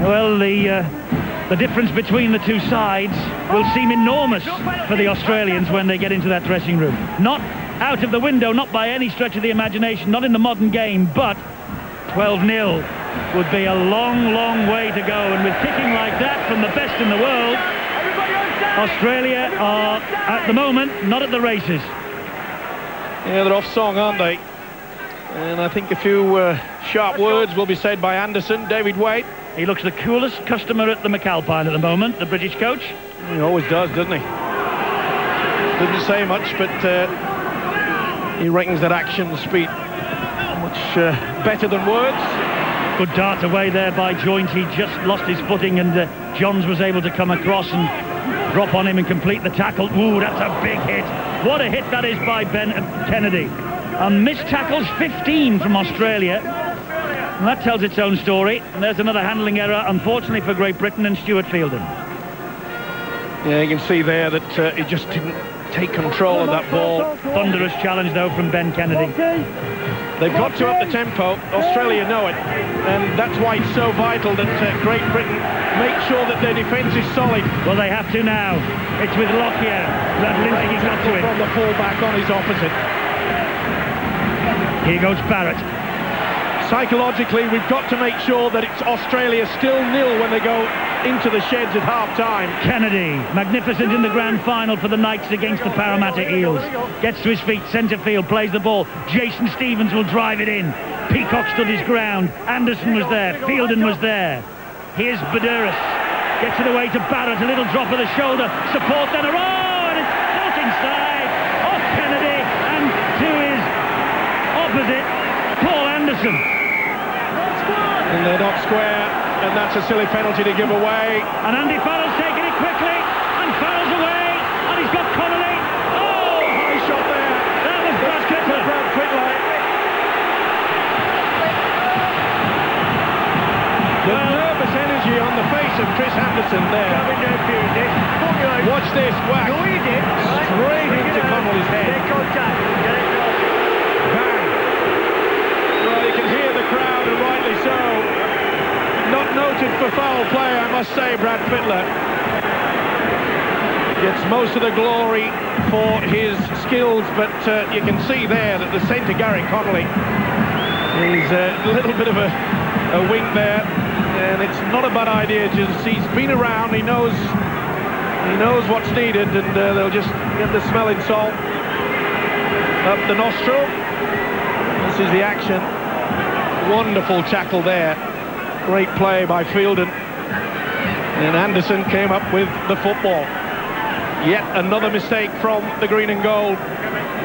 well, the difference between the two sides will seem enormous for the Australians when they get into that dressing room. Not out of the window, not by any stretch of the imagination, not in the modern game, but 12-0 would be a long, long way to go. And with kicking like that from the best in the world, Australia are, at the moment, not at the races. Yeah, they're off song, aren't they? And I think a few sharp words will be said by Anderson, David Waite. He looks the coolest customer at the McAlpine at the moment, the British coach. He always does, doesn't he? Doesn't say much, but he reckons that actions speak much better than words. Good dart away there by Joint. He just lost his footing, and Johns was able to come across and drop on him and complete the tackle. Ooh, that's a big hit. What a hit that is by Ben Kennedy. And missed tackles 15 from Australia. And that tells its own story. And there's another handling error, unfortunately for Great Britain, and Stuart Fielden. Yeah, you can see there that he just didn't take control of that ball. Thunderous challenge, though, from Ben Kennedy. They've got to up the tempo. Australia know it. And that's why it's so vital that Great Britain make sure that their defence is solid. Well, they have to now. It's with Lockyer. Radlinski got to it. From the full-back on his opposite. Here goes Barrett. Psychologically, we've got to make sure that it's Australia still nil when they go into the sheds at half-time. Kennedy, magnificent in the grand final for the Knights against the Parramatta Eels. Gets to his feet, centre field, plays the ball. Jason Stevens will drive it in. Peacock stood his ground. Anderson was there. Fielden was there. Here's Badouris. Gets it away to Barrett. A little drop of the shoulder. Support then. Oh, and it's caught inside. Off Kennedy. And to his opposite, Paul Anderson. And they're not square, and that's a silly penalty to give away. And Andy Farrell's taking it quickly, and Farrell's away, and he's got Connolly. Oh! High shot there. That was Brad Fittler. The nervous energy on the face of Chris Henderson there. Watch this, whack. Straight into Connolly's head. Bang. Well, you can hear the crowd, and rightly so. Not noted for foul play, I must say, Brad Fittler. Gets most of the glory for his skills, but you can see there that the centre, Garrett Connolly, is a little bit of a wing there. and it's not a bad idea. Just he's been around, he knows what's needed, and they'll just get the smelling salt up the nostril. This is the action. Wonderful tackle there. Great play by Fielden. And Anderson came up with the football. Yet another mistake from the green and gold.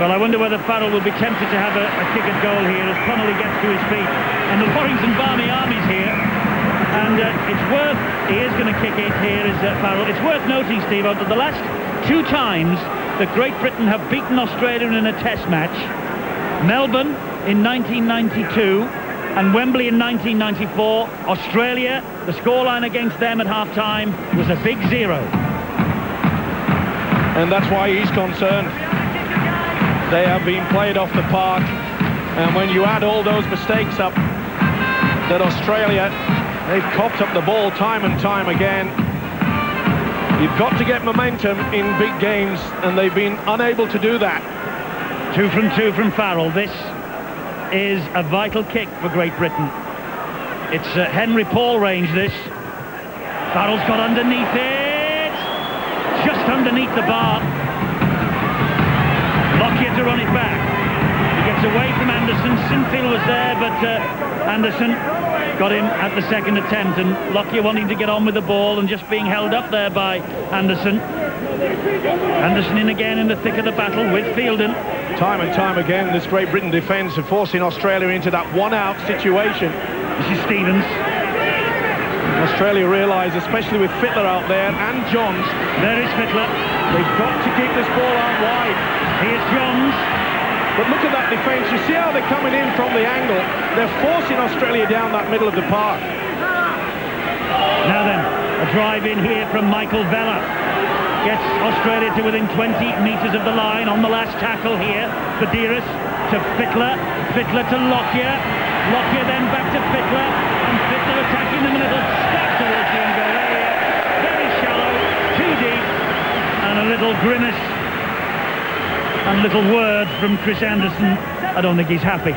Well, I wonder whether Farrell will be tempted to have a kick at goal here as Connolly gets to his feet. And the Warrington Barmy Army's here. And it's worth, he is going to kick it here, is Farrell. It's worth noting, Steve, that the last 2 times that Great Britain have beaten Australia in a test match, Melbourne in 1992 and Wembley in 1994, Australia, the scoreline against them at half-time was a big 0. And that's why he's concerned. They have been played off the park, and when you add all those mistakes up, that Australia, they've copped up the ball time and time again. You've got to get momentum in big games, and they've been unable to do that. 2 from 2 from Farrell. This is a vital kick for Great Britain. It's Henry Paul range, this. Farrell's got underneath it. Just underneath the bar. Lockyer to run it back. He gets away from Anderson. Sinfield was there, but Anderson got him at the second attempt, and Lockyer wanting to get on with the ball and just being held up there by Anderson. Anderson in again in the thick of the battle with Fielden. Time and time again, this Great Britain defence are forcing Australia into that one-out situation. This is Stevens. Australia realise, especially with Fittler out there and Johns, there is Fittler. They've got to keep this ball out wide. Here's Johns. But look at that defence. You see how they're coming in from the angle. They're forcing Australia down that middle of the park. Now then, a drive in here from Michael Vella. Gets Australia to within 20 metres of the line on the last tackle here. Badiris to Fittler. Fittler to Lockyer. Lockyer then back to Fittler. And Fittler attacking them, and it'll step towards the end goal area. Very shallow, too deep, and a little grimace and little word from Chris Anderson. I don't think he's happy.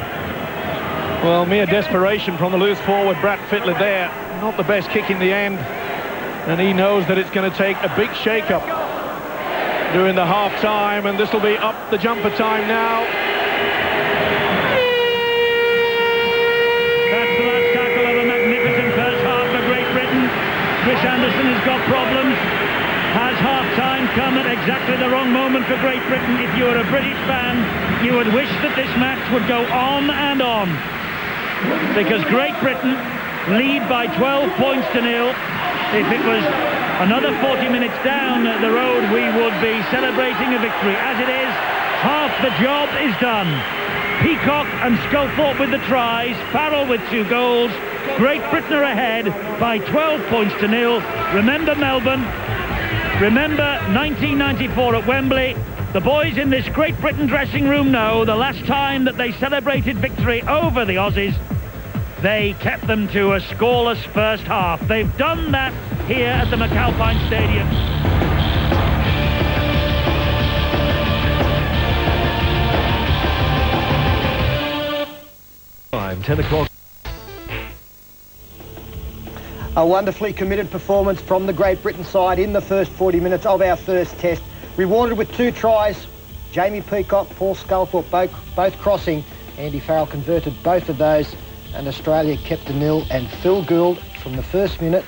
Well, mere desperation from the loose forward, Brad Fittler there. Not the best kick in the end. And he knows that it's going to take a big shake-up during the half-time, and this will be up the jumper time now. That's the last tackle of a magnificent first half for Great Britain. Chris Anderson has got problems. Has half-time come at exactly the wrong moment for Great Britain? If you were a British fan, you would wish that this match would go on and on. Because Great Britain lead by 12 points to 0. If it was another 40 minutes down the road, we would be celebrating a victory. As it is, half the job is done. Peacock and Sculthorpe with the tries, Farrell with 2 goals. Great Britain are ahead by 12 points to 0. Remember Melbourne. Remember 1994 at Wembley. The boys in this Great Britain dressing room know the last time that they celebrated victory over the Aussies, they kept them to a scoreless first half. They've done that here at the McAlpine Stadium. Time, 10 o'clock. A wonderfully committed performance from the Great Britain side in the first 40 minutes of our first test. Rewarded with 2 tries. Jamie Peacock, Paul Sculthorpe both crossing. Andy Farrell converted both of those. And Australia kept the 0, and Phil Gould, from the first minute,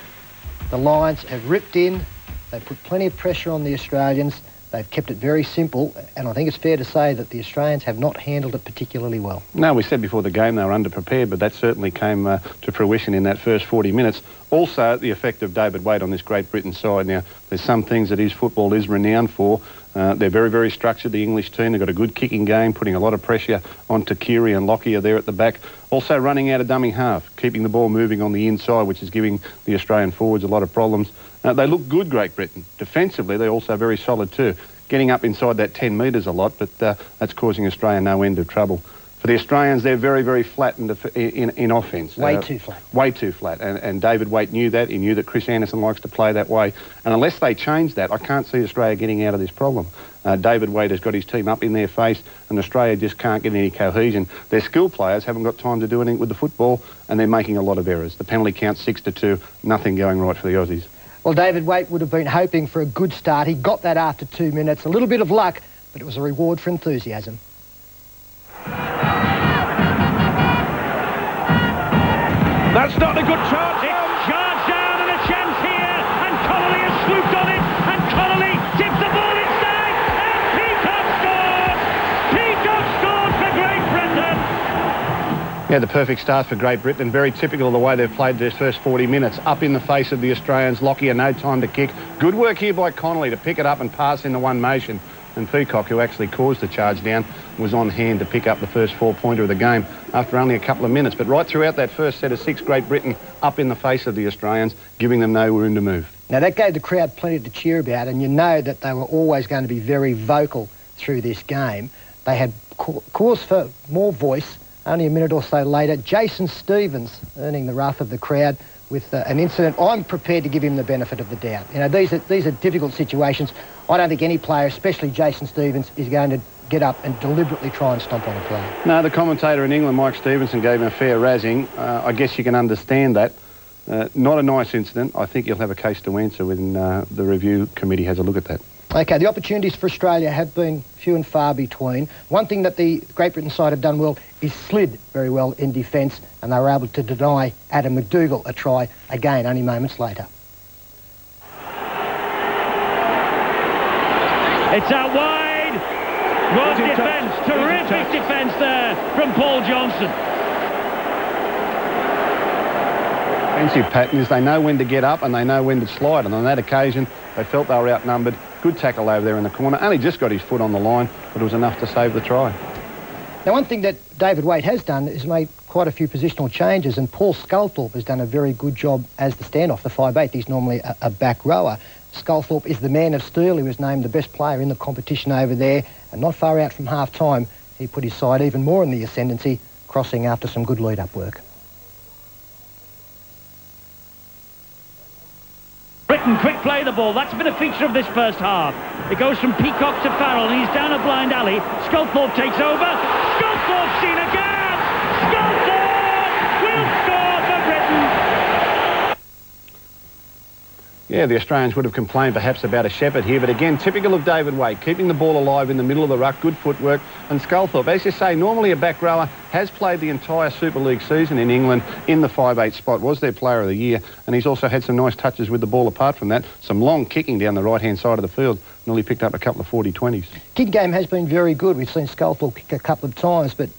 the Lions have ripped in. They've put plenty of pressure on the Australians. They've kept it very simple, and I think it's fair to say that the Australians have not handled it particularly well. No, we said before the game they were underprepared, but that certainly came to fruition in that first 40 minutes. Also, the effect of David Waite on this Great Britain side. Now, there's some things that his football is renowned for. They're very, very structured, the English team. They've got a good kicking game, putting a lot of pressure onto Keary and Lockyer there at the back. Also running out of dummy half, keeping the ball moving on the inside, which is giving the Australian forwards a lot of problems. They look good, Great Britain. Defensively, they're also very solid too. Getting up inside that 10 metres a lot, but that's causing Australia no end of trouble. For the Australians, they're very, very flat in offence. Way too flat. Way too flat. And David Waite knew that. He knew that Chris Anderson likes to play that way. And unless they change that, I can't see Australia getting out of this problem. David Waite has got his team up in their face, and Australia just can't get any cohesion. Their skilled players haven't got time to do anything with the football, and they're making a lot of errors. The penalty count 6-2, nothing going right for the Aussies. Well, David Waite would have been hoping for a good start. He got that after 2 minutes. A little bit of luck, but it was a reward for enthusiasm. That's not a good charge. It's charged down and a chance here, and Connolly has swooped on it, and Connolly tips the ball inside, and Peacock scores! Peacock scored for Great Britain! Yeah, the perfect start for Great Britain, and very typical of the way they've played their first 40 minutes. Up in the face of the Australians, Lockyer, no time to kick. Good work here by Connolly to pick it up and pass in the one motion. And Peacock, who actually caused the charge down, was on hand to pick up the first 4-pointer of the game after only a couple of minutes. But right throughout that first set of 6, Great Britain up in the face of the Australians, giving them no room to move. Now, that gave the crowd plenty to cheer about, and you know that they were always going to be very vocal through this game. They had cause for more voice. Only a minute or so later, Jason Stevens earning the wrath of the crowd with an incident. I'm prepared to give him the benefit of the doubt. You know, these are difficult situations. I don't think any player, especially Jason Stevens, is going to get up and deliberately try and stomp on a player. No, the commentator in England, Mike Stevenson, gave him a fair razzing. I guess you can understand that. Not a nice incident. I think you'll have a case to answer when the review committee has a look at that. OK, the opportunities for Australia have been few and far between. One thing that the Great Britain side have done well is slid very well in defence, and they were able to deny Adam McDougall a try again only moments later. It's out wide. Good defence, terrific defence there from Paul Johnson. Defensive pattern is they know when to get up and they know when to slide, and on that occasion they felt they were outnumbered. Good tackle over there in the corner. Only just got his foot on the line, but it was enough to save the try. Now, one thing that David Waite has done is made quite a few positional changes, and Paul Sculthorpe has done a very good job as the standoff, the 5'8". He's normally a back rower. Sculthorpe is the man of steel. He was named the best player in the competition over there, and not far out from half-time, he put his side even more in the ascendancy, crossing after some good lead-up work. Britain quick play the ball. That's been a feature of this first half. It goes from Peacock to Farrell, and he's down a blind alley. Sculthorpe takes over. Sculthorpe's seen again! Sculthorpe will score for Britain! Yeah, the Australians would have complained perhaps about a shepherd here, but again, typical of David Waite, keeping the ball alive in the middle of the ruck, good footwork. And Sculthorpe, as you say, normally a back rower, has played the entire Super League season in England in the 5'8" spot, was their player of the year, and he's also had some nice touches with the ball apart from that. Some long kicking down the right-hand side of the field, nearly picked up a couple of 40-20s. Kicking game has been very good. We've seen Sculthorpe kick a couple of times, but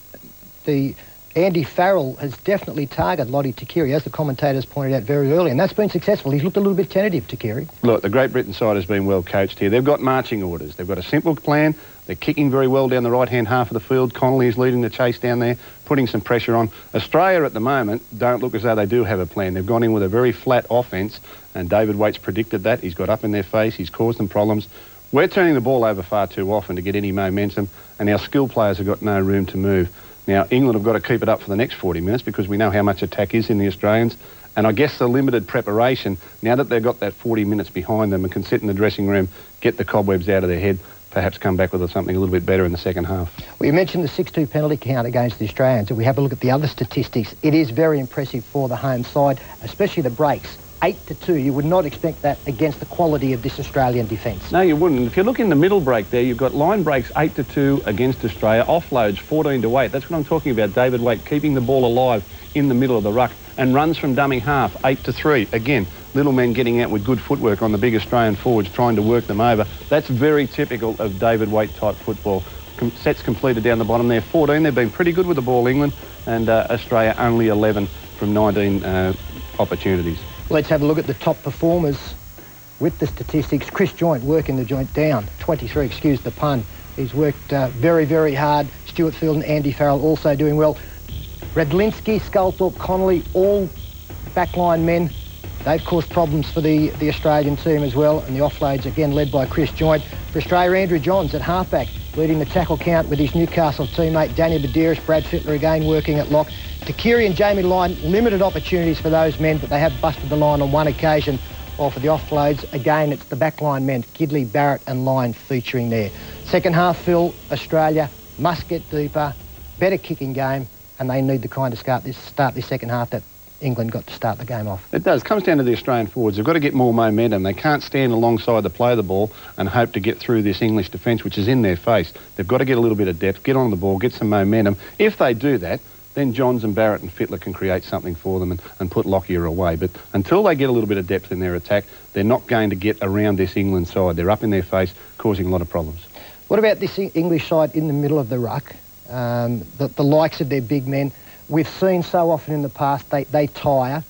the Andy Farrell has definitely targeted Lottie Takiri, as the commentators pointed out very early, and that's been successful. He's looked a little bit tentative, Takiri. Look, the Great Britain side has been well coached here. They've got marching orders. They've got a simple plan. They're kicking very well down the right-hand half of the field. Connolly is leading the chase down there, putting some pressure on. Australia at the moment don't look as though they do have a plan. They've gone in with a very flat offence, and David Waite's predicted that. He's got up in their face. He's caused them problems. We're turning the ball over far too often to get any momentum, and our skilled players have got no room to move. Now, England have got to keep it up for the next 40 minutes because we know how much attack is in the Australians. And I guess the limited preparation, now that they've got that 40 minutes behind them and can sit in the dressing room, get the cobwebs out of their head, perhaps come back with something a little bit better in the second half. Well, you mentioned the 6-2 penalty count against the Australians. If we have a look at the other statistics, it is very impressive for the home side, especially the breaks. 8-2, you would not expect that against the quality of this Australian defence. No, you wouldn't. If you look in the middle break there, you've got line breaks 8-2 against Australia, offloads 14-8. That's what I'm talking about, David Waite keeping the ball alive in the middle of the ruck, and runs from dumming half 8-3. Again, little men getting out with good footwork on the big Australian forwards, trying to work them over. That's very typical of David Waite type football. Sets completed down the bottom there, 14. They've been pretty good with the ball, England, and Australia only 11 from 19 opportunities. Let's have a look at the top performers with the statistics. Chris Joint working the joint down, 23, excuse the pun. He's worked very, very hard. Stuart Field and Andy Farrell also doing well. Radlinski, Sculthorpe, Connolly, all backline men They've caused problems for the Australian team as well, and the offloads again led by Chris Joynt. For Australia, Andrew Johns at halfback, leading the tackle count with his Newcastle teammate Daniel Badiris. Brad Fittler again working at lock. Takiri and Jamie Lyon, limited opportunities for those men, but they have busted the line on one occasion. While for the offloads, again, it's the backline men, Gidley, Barrett and Lyon featuring there. Second half, Phil, Australia must get deeper, better kicking game, and they need the kind of start this second half that England got to start the game off. It does. It comes down to the Australian forwards. They've got to get more momentum. They can't stand alongside the play of the ball and hope to get through this English defence, which is in their face. They've got to get a little bit of depth, get on the ball, get some momentum. If they do that, then Johns and Barrett and Fittler can create something for them and put Lockyer away. But until they get a little bit of depth in their attack, they're not going to get around this England side. They're up in their face, causing a lot of problems. What about this English side in the middle of the ruck? The likes of their big men. We've seen so often in the past they tire.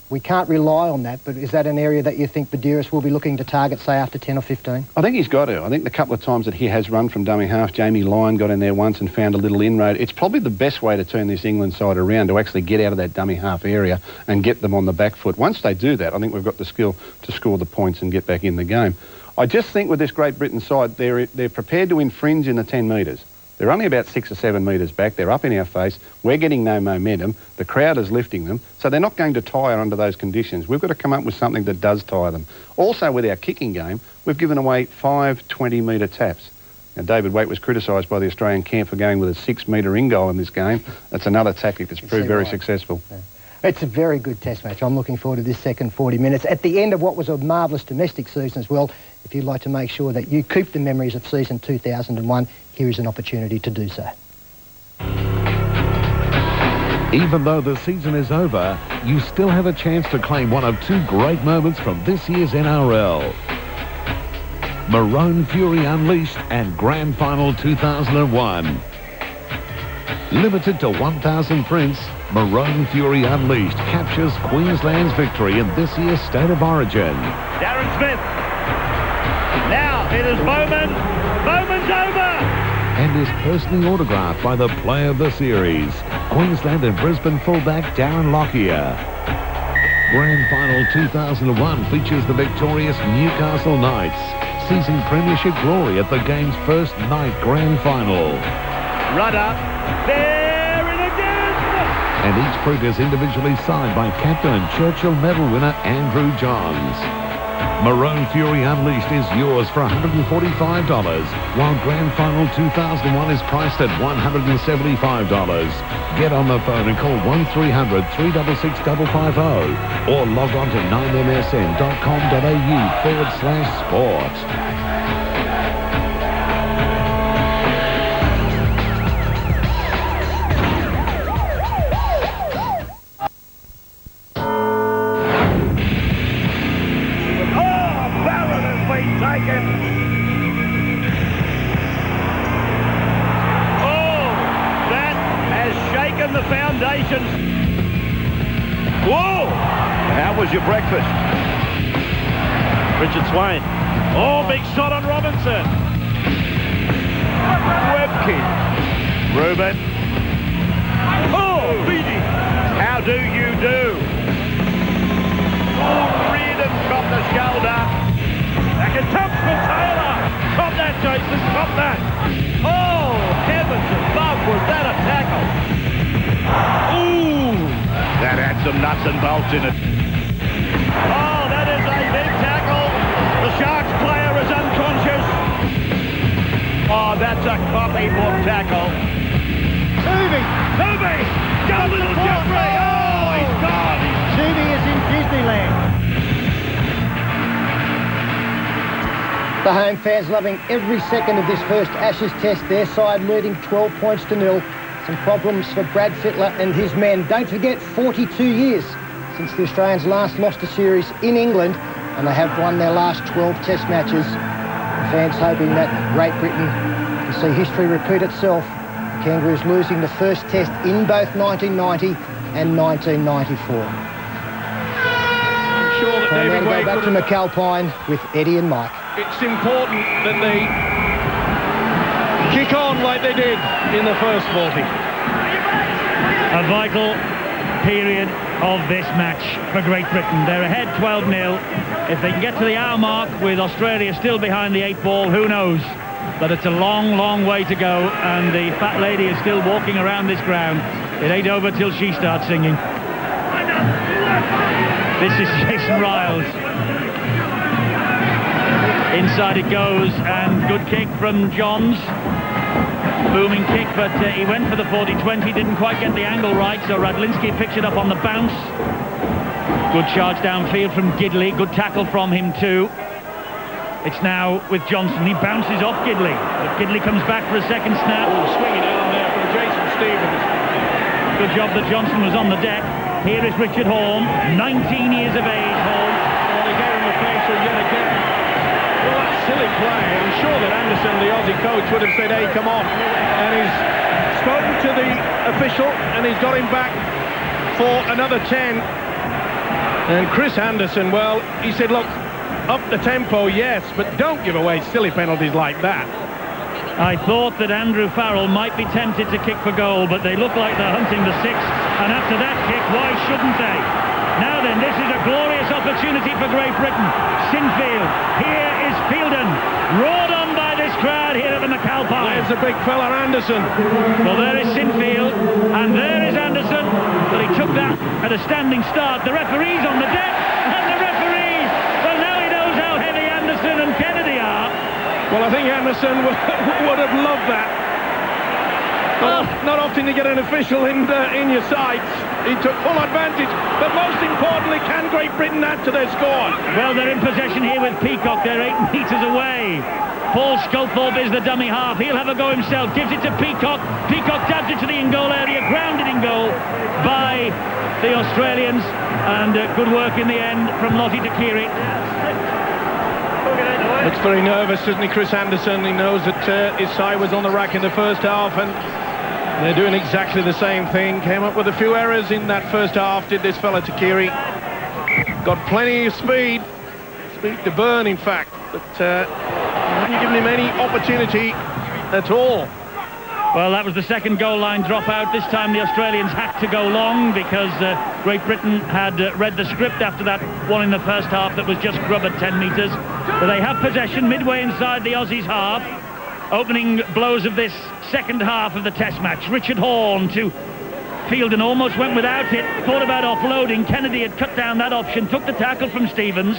We can't rely on that, but is that an area that you think Badiris will be looking to target, say, after 10 or 15? I think he's got to. I think the couple of times that he has run from dummy half, Jamie Lyon got in there once and found a little inroad. It's probably the best way to turn this England side around, to actually get out of that dummy half area and get them on the back foot. Once they do that, I think we've got the skill to score the points and get back in the game. I just think with this Great Britain side, they're prepared to infringe in the 10 metres. They're only about 6 or 7 metres back. They're up in our face. We're getting no momentum. The crowd is lifting them. So they're not going to tire under those conditions. We've got to come up with something that does tire them. Also, with our kicking game, we've given away 5 20-metre taps. Now, David Waite was criticised by the Australian camp for going with a 6-metre in goal in this game. That's another tactic that's proved very successful. Yeah. It's a very good test match. I'm looking forward to this second 40 minutes. At the end of what was a marvellous domestic season as well, if you'd like to make sure that you keep the memories of season 2001, here is an opportunity to do so. Even though the season is over, you still have a chance to claim one of 2 great moments from this year's NRL. Maroon Fury Unleashed and Grand Final 2001. Limited to 1,000 prints, Maroon Fury Unleashed captures Queensland's victory in this year's State of Origin. Darren Smith. Now it is Bowman. Bowman's over. And is personally autographed by the player of the series, Queensland and Brisbane fullback Darren Lockyer. Grand Final 2001 features the victorious Newcastle Knights, seizing premiership glory at the game's first night grand final. Rudder. There it again. And each print is individually signed by captain and Churchill medal winner Andrew Johns. Maroon Fury Unleashed is yours for $145, while Grand Final 2001 is priced at $175. Get on the phone and call 1300 366 550 or log on to 9msn.com.au/sport. The foundations. Whoa! How was your breakfast? Richard Swain. Oh, big shot on Robinson. Webkin. Ruben. Oh, Beatty. How do you do? Oh, Reardon got the shoulder. Back and top for Taylor. Top that, Jason. Top that. Oh, heavens above. Was that a tackle? Ooh! That had some nuts and bolts in it. Oh, that is a big tackle. The Sharks player is unconscious. Oh, that's a copybook tackle. Movie! Go, little Jeffrey! Oh, he's gone! Movie is in Disneyland. The home fans loving every second of this first Ashes test. Their side leading 12 points to 0. Some problems for Brad Fittler and his men. Don't forget, 42 years since the Australians last lost a series in England, and they have won their last 12 test matches. The fans hoping that Great Britain can see history repeat itself. The Kangaroos losing the first test in both 1990 and 1994. I'm sure that David Wade go back to McAlpine with Eddie and Mike. It's important that they kick on like they did in the first 40. A vital period of this match for Great Britain. They're ahead 12-0. If they can get to the hour mark with Australia still behind the 8 ball, who knows? But it's a long, long way to go, and the fat lady is still walking around this ground. It ain't over till she starts singing. This is Jason Riles. Inside it goes, and good kick from Johns. Booming kick, but he went for the 40-20, didn't quite get the angle right, so Radlinski picks it up on the bounce. Good charge downfield from Gidley, good tackle from him too. It's now with Johnson, he bounces off Gidley, but Gidley comes back for a second snap. Oh, swinging down there from Jason Stevens. Good job that Johnson was on the deck. Here is Richard Horn, 19 years of age, Horn. Well, he gave him a facial yet again. Well, that's silly play. I'm sure that Anderson, the Aussie coach, would have said, hey, come on. And he's spoken to the official, and he's got him back for another 10. And Chris Anderson, well, he said, look, up the tempo, yes, but don't give away silly penalties like that. I thought that Andrew Farrell might be tempted to kick for goal, but they look like they're hunting the 6. And after that kick, why shouldn't they? Now then, this is a glorious opportunity for Great Britain. Sinfield, here is Fielden, roared on by this crowd here at the McAlpine. There's a big fella, Anderson. Well, there is Sinfield, and there is Anderson, but he took that at a standing start. The referee's on the deck, and the referee, well, now he knows how heavy Anderson and Kennedy are. Well, I think Anderson would have loved that. Well, not often you get an official in your sights. He took full advantage, but most importantly, can Great Britain add to their score? Well, they're in possession here with Peacock. They're 8 metres away. Paul Sculthorpe is the dummy half. He'll have a go himself. Gives it to Peacock. Peacock dabs it to the in-goal area. Grounded in goal by the Australians. And good work in the end from Lottie Takiri. Looks very nervous, doesn't he, Chris Anderson? He knows that his side was on the rack in the first half, and they're doing exactly the same thing. Came up with a few errors in that first half, did this fella Takiri. Got plenty of speed to burn, in fact, but haven't given him any opportunity at all. Well, that was the second goal line dropout. This time the Australians had to go long because Great Britain had read the script after that one in the first half that was just grub at 10 metres. But they have possession midway inside the Aussies' half. Opening blows of this second half of the Test match. Richard Horn to Fielden, almost went without it. Thought about offloading. Kennedy had cut down that option. Took the tackle from Stevens.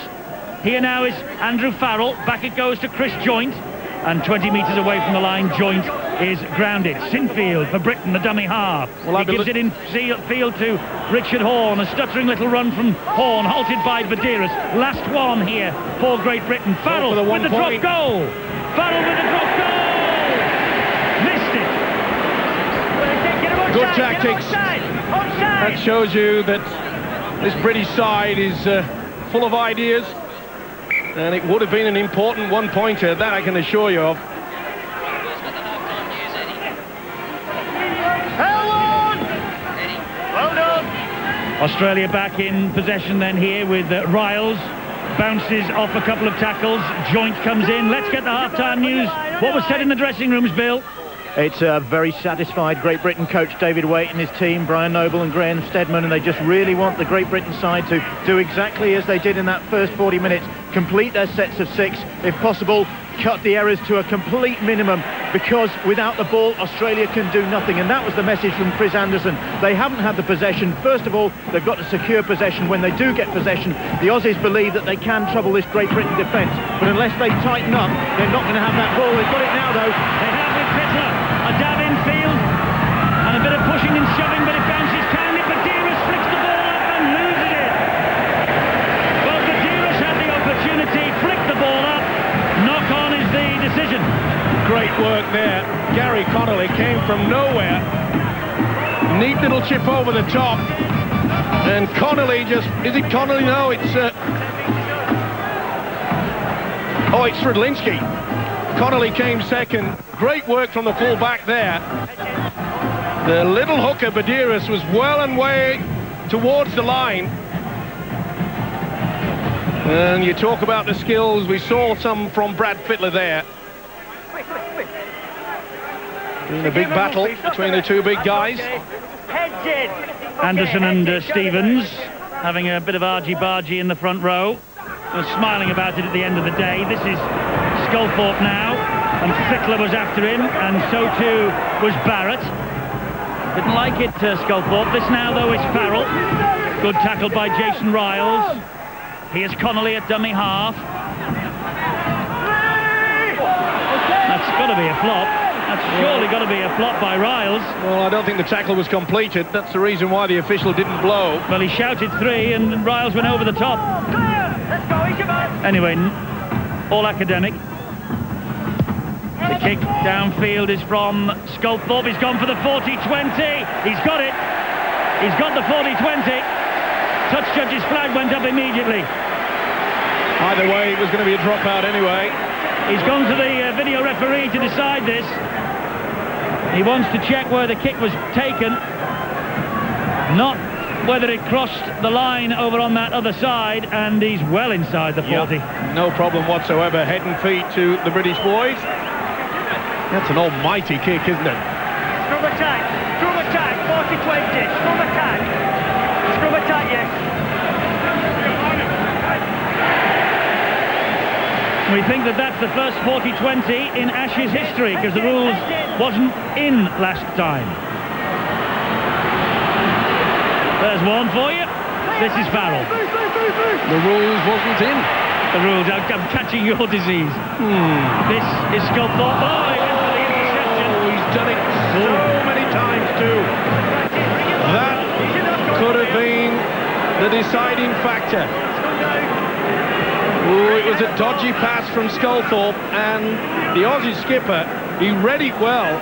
Here now is Andrew Farrell. Back it goes to Chris Joint. And 20 metres away from the line, Joint is grounded. Sinfield for Britain, the dummy half. Well, he gives it in field to Richard Horn. A stuttering little run from Horn, halted by Badiris. Last one here for Great Britain. Farrell with the drop goal. Farrell with the drop goal. Missed it. Good tactics. That shows you that this British side is full of ideas. And it would have been an important one-pointer, that I can assure you of. Well done. Australia back in possession then here with Riles. Bounces off a couple of tackles. Joint comes in. Let's get the half-time news. What was said in the dressing rooms, Bill? It's a very satisfied Great Britain coach, David Waite, and his team, Brian Noble and Graham Steadman, and they just really want the Great Britain side to do exactly as they did in that first 40 minutes, complete their sets of 6, if possible, cut the errors to a complete minimum, because without the ball, Australia can do nothing, and that was the message from Chris Anderson. They haven't had the possession. First of all, they've got to secure possession. When they do get possession, the Aussies believe that they can trouble this Great Britain defence, but unless they tighten up, they're not going to have that ball. They've got it now, though. They have with Pittler. A dab in field and a bit of pushing and shoving, but it bounces kindly. Badiris flicks the ball up and loses it. Well, Badiris had the opportunity, flicked the ball up. Knock on is the decision. Great work there. Gary Connolly came from nowhere. Neat little chip over the top. And Connolly just... Is it Connolly? No, it's... Oh, it's Radlinski. Connolly came second. Great work from the full back there. The little hooker, Badiris, was well and way towards the line. And you talk about the skills. We saw some from Brad Fittler there. In a big battle between the two big guys. Heads in. Anderson and Stevens having a bit of argy-bargy in the front row. Smiling about it at the end of the day. This is Sculthorpe now, and Fittler was after him, and so too was Barrett. Didn't like it, Sculthorpe. This now, though, is Farrell. Good tackle by Jason Riles. Here's Connolly at dummy half. That's got to be a flop. That's surely got to be a flop by Riles. Well, I don't think the tackle was completed. That's the reason why the official didn't blow. Well, he shouted 3 and Riles went over the top. Let's go, Anyway, all academic. The kick downfield is from Sculthorpe. He's gone for the 40-20. He's got it. He's got the 40-20. Touch judge's flag went up immediately. Either way, it was going to be a dropout anyway. He's gone to the video referee to decide this. He wants to check where the kick was taken, not whether it crossed the line over on that other side, and he's well inside the 40. Yep, no problem whatsoever. Head and feet to the British boys. That's an almighty kick, isn't it? Scrum attack, 40-20, scrum attack. Scrum attack, yes. We think that that's the first 40-20 in Ashes history, because the rules wasn't in last time. There's one for you. This is Farrell. The rules wasn't in. The rules, I'm catching your disease. This is Sculthorpe. Oh, he went for the interception. Oh, he's done it so many times too. That could have been the deciding factor. Oh, it was a dodgy pass from Sculthorpe, and the Aussie skipper, he read it well,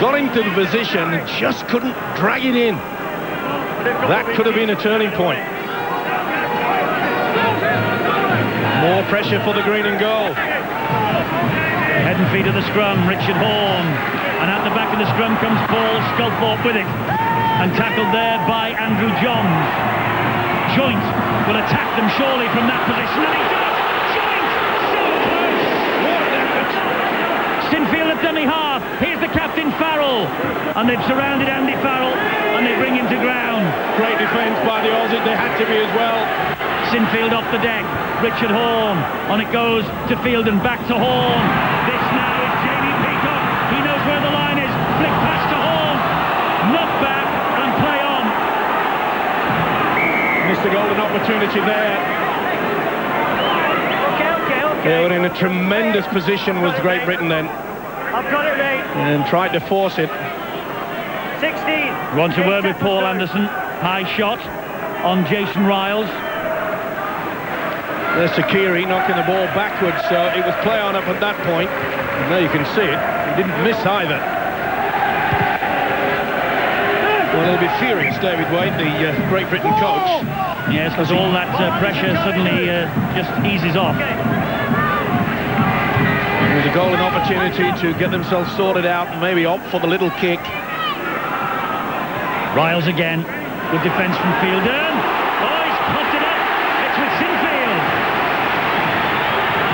got into the position and just couldn't drag it in. That could have been a turning point. More pressure for the green and gold. Head and feet of the scrum, Richard Horne. And at the back of the scrum comes Paul Sculthorpe with it. And tackled there by Andrew Johns. Joint will attack them surely from that position. And he does! Joint! So close! What an effort! Sinfield at dummy half. Here's the captain, Farrell. And they've surrounded Andy Farrell and they bring him to ground. Great defence by the Aussies. They had to be as well. Sinfield off the deck. Richard Horne. On it goes to Field and back to Horne. This now is Jamie Peacock. He knows where the line is. Flick pass to Horne. Knock back and play on. Missed a golden opportunity there. Okay. They were in a tremendous position, was Great Britain then. I've got it, mate. And tried to force it. 16. Want a word with Paul Anderson. High shot on Jason Riles. There's Sakiri knocking the ball backwards, so it was play on up at that point. And there you can see it. He didn't miss either. Well, he'll be furious, David Waite, the Great Britain coach. Yes, because all that pressure suddenly just eases off. It was a golden opportunity to get themselves sorted out and maybe opt for the little kick. Riles again. Good defence from Fielder. Oh, he's popped it up. It's with Sinfield.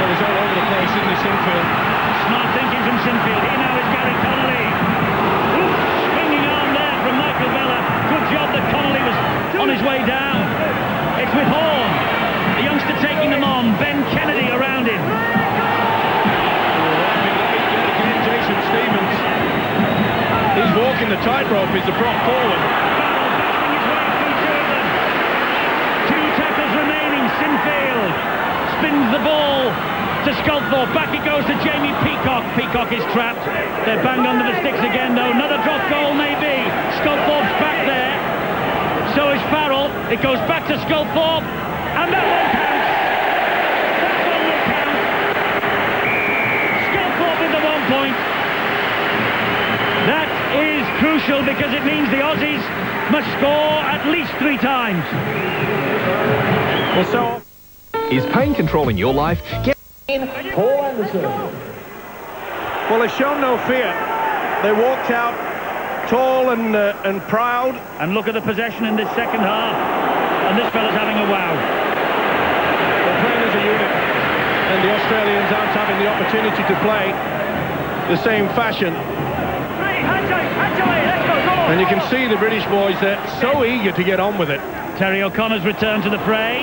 Well, he's all over the place, isn't he, Sinfield? Smart thinking from Sinfield. Here now is Gary Connolly. Oof, swinging arm there from Michael Vella. Good job that Connolly was on his way down. It's with Horne. The youngster taking them on. Ben Kennedy around him. Jason Stevens. He's walking the tightrope. He's the prop forward. Bashing his way through two of them. 2 tackles remaining. Sinfield spins the ball to Sculthorpe. Back it goes to Jamie Peacock. Peacock is trapped. They're banged under the sticks again, though. Another drop goal, maybe. Sculthorpe's back there. So is Farrell. It goes back to Sculthorpe. And that one counts. That one will count. Sculthorpe with the 1 point. That is crucial because it means the Aussies must score at least 3 times. Well, so... Is pain controlling your life? Get in. Paul Anderson. Well, they've shown no fear. They walked out tall and proud. And look at the possession in this second half. And this fella's having a wow. They're playing as a unit. And the Australians aren't having the opportunity to play the same fashion. And you can see the British boys, they're so eager to get on with it. Terry O'Connor's returned to the fray.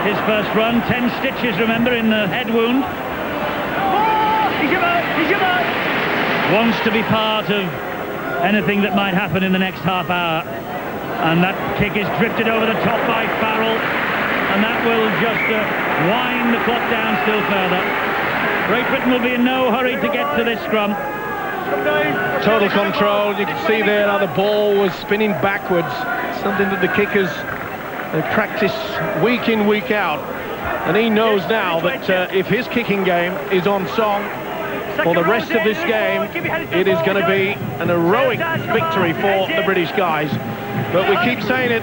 His first run, 10 stitches, remember, in the head wound. Wants to be part of anything that might happen in the next half hour. And that kick is drifted over the top by Farrell. And that will just wind the clock down still further. Great Britain will be in no hurry to get to this scrum. Total control. You can see there how the ball was spinning backwards. Something that the kickers practice week in, week out. And he knows now that if his kicking game is on song for the rest of this game, it is going to be an heroic victory for the British guys. But we keep saying it,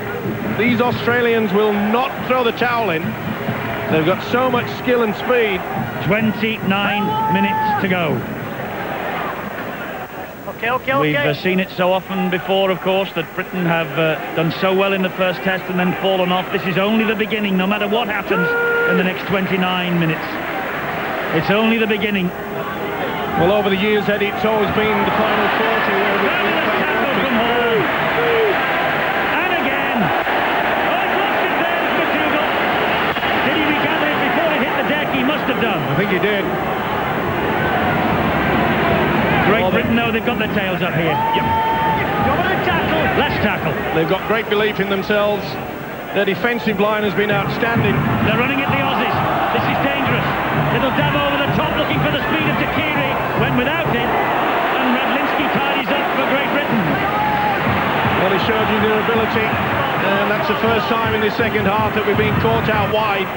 these Australians will not throw the towel in. They've got so much skill and speed. 29 minutes to go. We've seen it so often before, of course, that Britain have done so well in the first test and then fallen off. This is only the beginning, no matter what happens in the next 29 minutes. It's only the beginning. Well, over the years, Eddie, it's always been the final 40 where we've tackle from Hall. And again. Oh, it's lost it there, McDougall. Did he regather it before it hit the deck? He must have done. I think he did. Great Britain, though, they've got their tails up here. Yep. Last tackle. They've got great belief in themselves. Their defensive line has been outstanding. They're running at the Aussies. This is dangerous. It'll dab over the top, looking for the speed of Takiri. Went without it. And Radlinski tidies up for Great Britain. Well, he showed you their ability. And that's the first time in the second half that we've been caught out wide.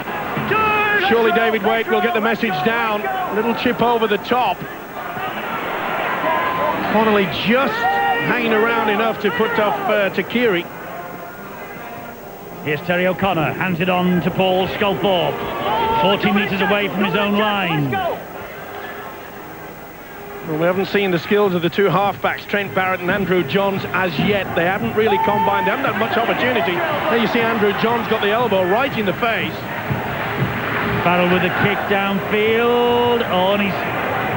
Surely David Waite will get the message down. A little chip over the top. Connolly just hanging around enough to put off Takiri. Here's Terry O'Connor, hands it on to Paul Sculthorpe, 40 metres away from his own line. Well, we haven't seen the skills of the two halfbacks, Trent Barrett and Andrew Johns, as yet. They haven't really combined, they haven't had much opportunity. There you see Andrew Johns got the elbow right in the face. Farrell with a kick downfield. Oh, and he's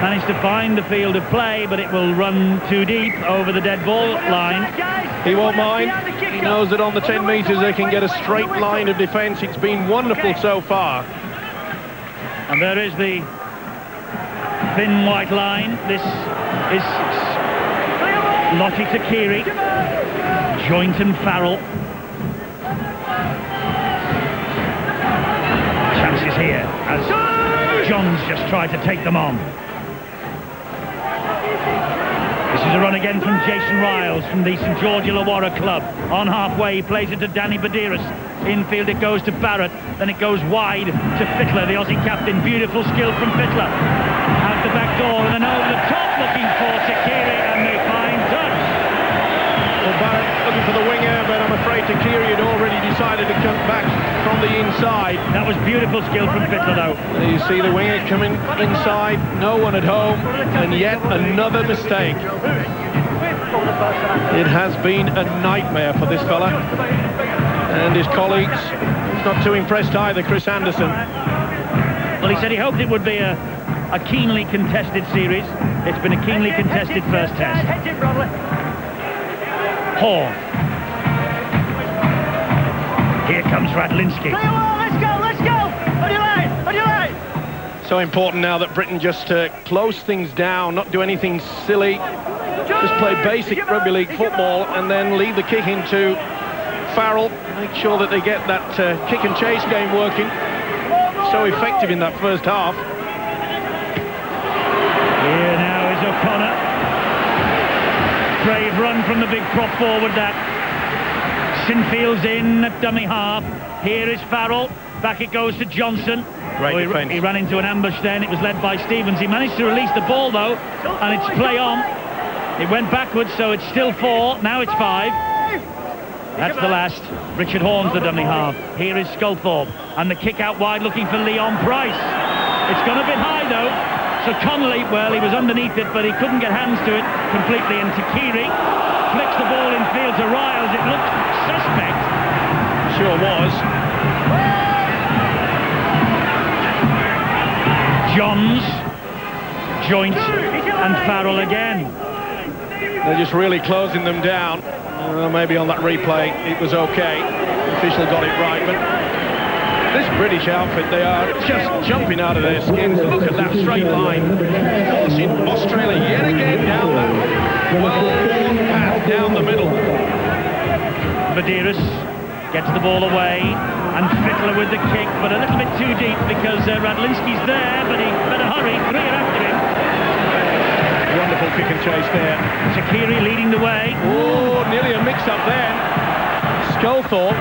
managed to find the field of play, but it will run too deep over the dead ball line. He won't mind. He knows that on the 10 metres they can get a straight line of defence. It's been wonderful so far. And there is the thin white line. This is Lottie Takiri, Joint and Farrell. Chances here as Johns just tried to take them on. This is a run again from Jason Riles from the St George Illawarra club. On halfway, he plays it to Danny Badiris. Infield it goes to Barrett, then it goes wide to Fittler, the Aussie captain. Beautiful skill from Fittler. Out the back door and then over the top looking for Takiri, and they find touch. Well, Barrett looking for the winger, but I'm afraid Takiri had already decided to come back from the inside. That was beautiful skill from Fittler, though. There you see the winger coming inside, no one at home, and yet another mistake. It has been a nightmare for this fella and his colleagues. He's not too impressed either, Chris Anderson. Well, he said he hoped it would be a keenly contested series. It's been a keenly contested first test. Horn. Here comes Radlinski. Let's go! On your line! So important now that Britain just close things down, not do anything silly, just play basic rugby league football and then leave the kick into Farrell. Make sure that they get that kick and chase game working. So effective in that first half. Here now is O'Connor. Brave run from the big prop forward that. Sinfield's in at dummy half. Here is Farrell. Back it goes to Johnson. Great defence. He ran into an ambush then. It was led by Stevens. He managed to release the ball though, and it's play on. It went backwards, so it's still 4. Now it's 5. That's the last. Richard Horne's the dummy half. Here is Sculthorpe, and the kick out wide looking for Leon Price. It's gone a bit high though. So Connolly, well, he was underneath it, but he couldn't get hands to it completely. And Takiri flicks the ball in field to Riles. It looked suspect. Sure was. Johns, Joint, and Farrell again. They're just really closing them down. Maybe on that replay it was okay. The official got it right, but this British outfit, they are just jumping out of their skins. Look at that straight line. Forcing Australia yet again down that well-worn path down the middle. Badiris gets the ball away, and Fittler with the kick, but a little bit too deep because Radlinski's there, but he better hurry. Clear after him. Wonderful kick and chase there. Takiri leading the way. Oh, nearly a mix-up then. Sculthorpe.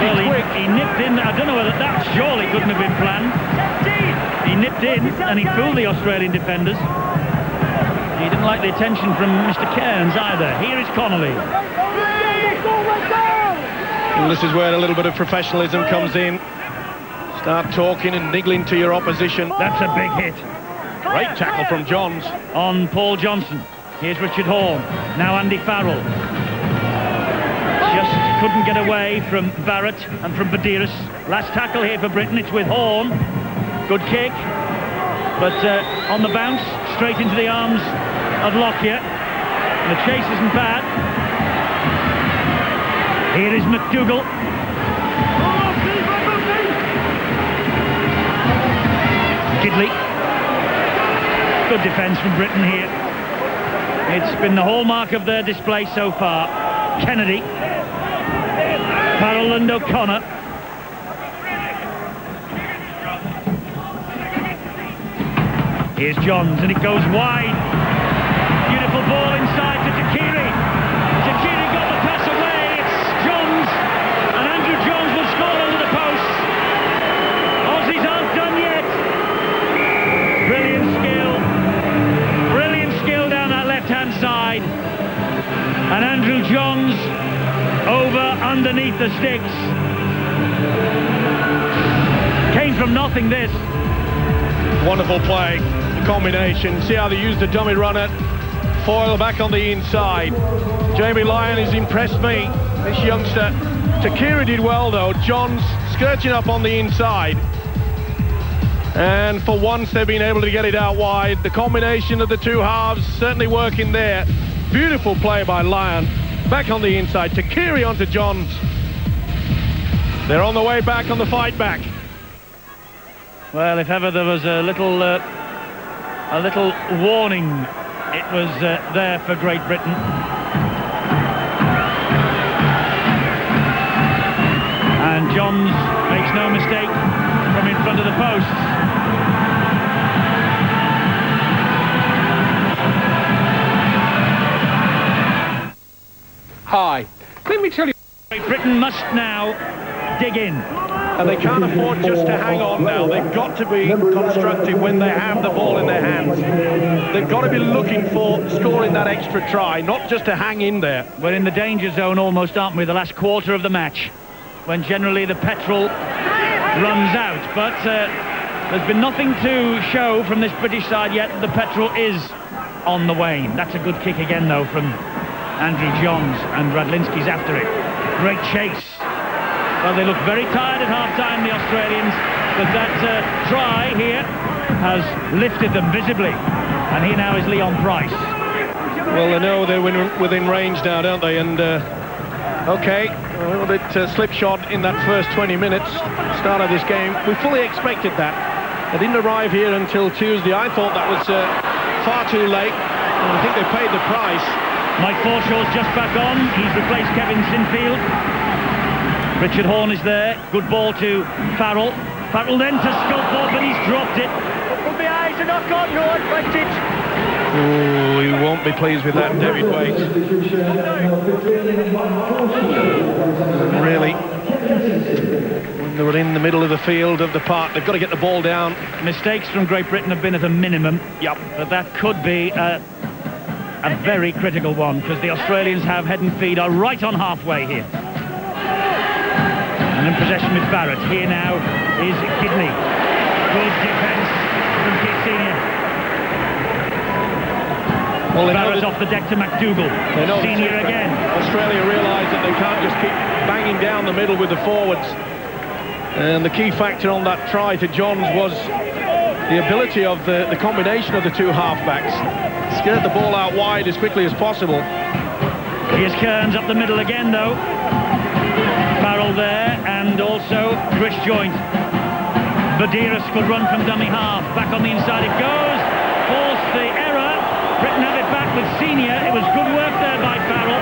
Well, he nipped in. I don't know whether that surely couldn't have been planned. He nipped in and he fooled the Australian defenders. He didn't like the attention from Mr. Cairns either. Here is Connolly. And this is where a little bit of professionalism comes in. Start talking and niggling to your opposition. That's a big hit. Great tackle from Johns. On Paul Johnson. Here's Richard Horne. Now Andy Farrell. Just couldn't get away from Barrett and from Badiris. Last tackle here for Britain. It's with Horne. Good kick. But on the bounce, straight into the arms of Lockyer. And the chase isn't bad. Here is McDougall. Gidley. Good defence from Britain here. It's been the hallmark of their display so far. Kennedy. Farrell and O'Connor. Here's Johns, and it goes wide. Beautiful ball inside to Takiri. Takiri got the pass away. It's Johns, and Andrew Johns will score under the post. Aussies aren't done yet. Brilliant skill down that left-hand side. And Andrew Johns over underneath the sticks. Came from nothing, this. Wonderful play. The combination. See how they used the dummy runner. Foyle back on the inside. Jamie Lyon has impressed me, this youngster. Takiri did well though. Johns skirting up on the inside. And for once they've been able to get it out wide. The combination of the two halves certainly working there. Beautiful play by Lyon. Back on the inside. Takiri onto Johns. They're on the way back on the fight back. Well, if ever there was a little warning, it was there for Great Britain. And Johns makes no mistake from in front of the posts. Hi, let me tell you. Great Britain must now dig in. And they can't afford just to hang on now. They've got to be constructive when they have the ball in their hands. They've got to be looking for scoring that extra try, not just to hang in there. We're in the danger zone almost, aren't we, the last quarter of the match, when generally the petrol runs out. But there's been nothing to show from this British side yet. The petrol is on the wane. That's a good kick again, though, from Andrew Johns, and Radlinski's after it. Great chase. Well, they look very tired at half-time, the Australians, but that try here has lifted them visibly. And here now is Leon Price. Well, they know they're within range now, don't they? And, OK, a little bit slipshod in that first 20 minutes, start of this game. We fully expected that. They didn't arrive here until Tuesday. I thought that was far too late, and I think they paid the price. Mike Forshaw's just back on. He's replaced Kevin Sinfield. Richard Horne is there. Good ball to Farrell. Farrell then to Sculthorpe, but he's dropped it. From behind, a knock on, no advantage. Oh, he won't be pleased with that, David Waite. Really, when they were in the middle of the field of the park, they've got to get the ball down. Mistakes from Great Britain have been at a minimum. Yep. But that could be a very critical one, because the Australians have head and feet are right on halfway here. And in possession with Barrett. Here now is Gidley. Good defence from Keith Senior. Well, Barrett off the deck to McDougall. Senior again. Australia realise that they can't just keep banging down the middle with the forwards. And the key factor on that try to Johns was the ability of the combination of the two halfbacks. Skirt the ball out wide as quickly as possible. Here's Kearns up the middle again, though. Farrell there, and also Chris Joint. Badiris could run from dummy half. Back on the inside it goes. Forced the error. Britain have it back with Senior. It was good work there by Farrell.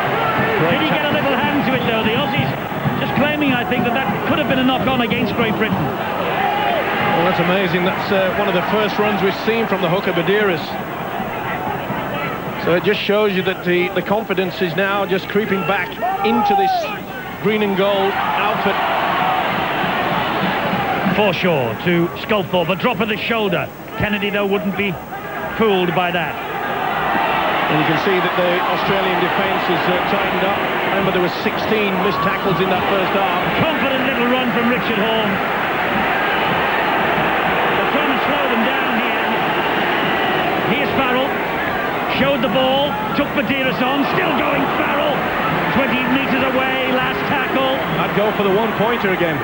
Did he get a little hand to it, though? The Aussies just claiming, I think, that could have been a knock-on against Great Britain. Well, that's amazing. That's one of the first runs we've seen from the hooker Badiris. So it just shows you that the confidence is now just creeping back into this green and gold outfit. Forshaw to Sculthorpe, a drop of the shoulder. Kennedy, though, wouldn't be fooled by that. And you can see that the Australian defence is tightened up. Remember, there were 16 missed tackles in that first half. Confident little run from Richard Horn. They're trying to slow them down here. Here's Farrell. Showed the ball, took Badiris on, still going Farrell. 20 metres away, last tackle. I'd go for the one-pointer again.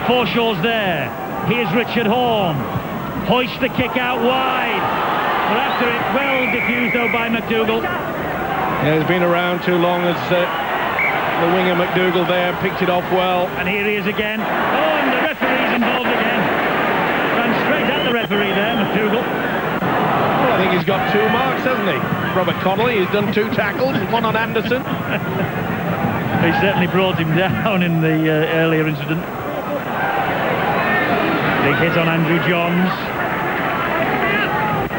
Forshaw's there. Here's Richard Horn. Hoists the kick out wide. But after it, well diffused though by McDougall. Yeah, he's been around too long as the winger McDougall there picked it off well. And here he is again. Oh, and the referee's involved again. Ran straight at the referee there, McDougall. Well, I think he's got 2 marks, hasn't he? Robert Connolly, he's done 2 tackles, one on Anderson. He certainly brought him down in the earlier incident. Big hit on Andrew Johns.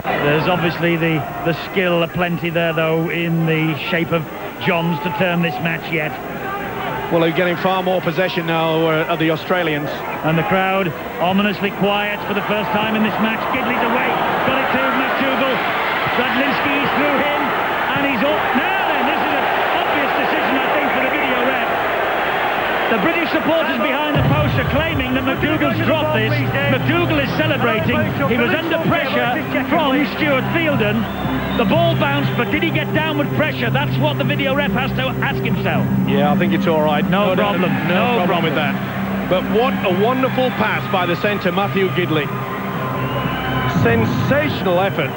There's obviously the skill aplenty there, though, in the shape of Johns to turn this match yet. Well, they're getting far more possession now of the Australians. And the crowd ominously quiet for the first time in this match. Gidley's away. Got it to McDougall. Radlinski's through him. And he's up. Now then, this is an obvious decision, I think, for the video ref. The British supporters behind the post are claiming that McDougall's dropped this. McDougall is celebrating. He was under pressure from Stuart Fielden. The ball bounced, but did he get downward pressure? That's what the video ref has to ask himself. Yeah, I think it's all right. No problem. No problem with that. But what a wonderful pass by the centre, Matthew Gidley. Sensational effort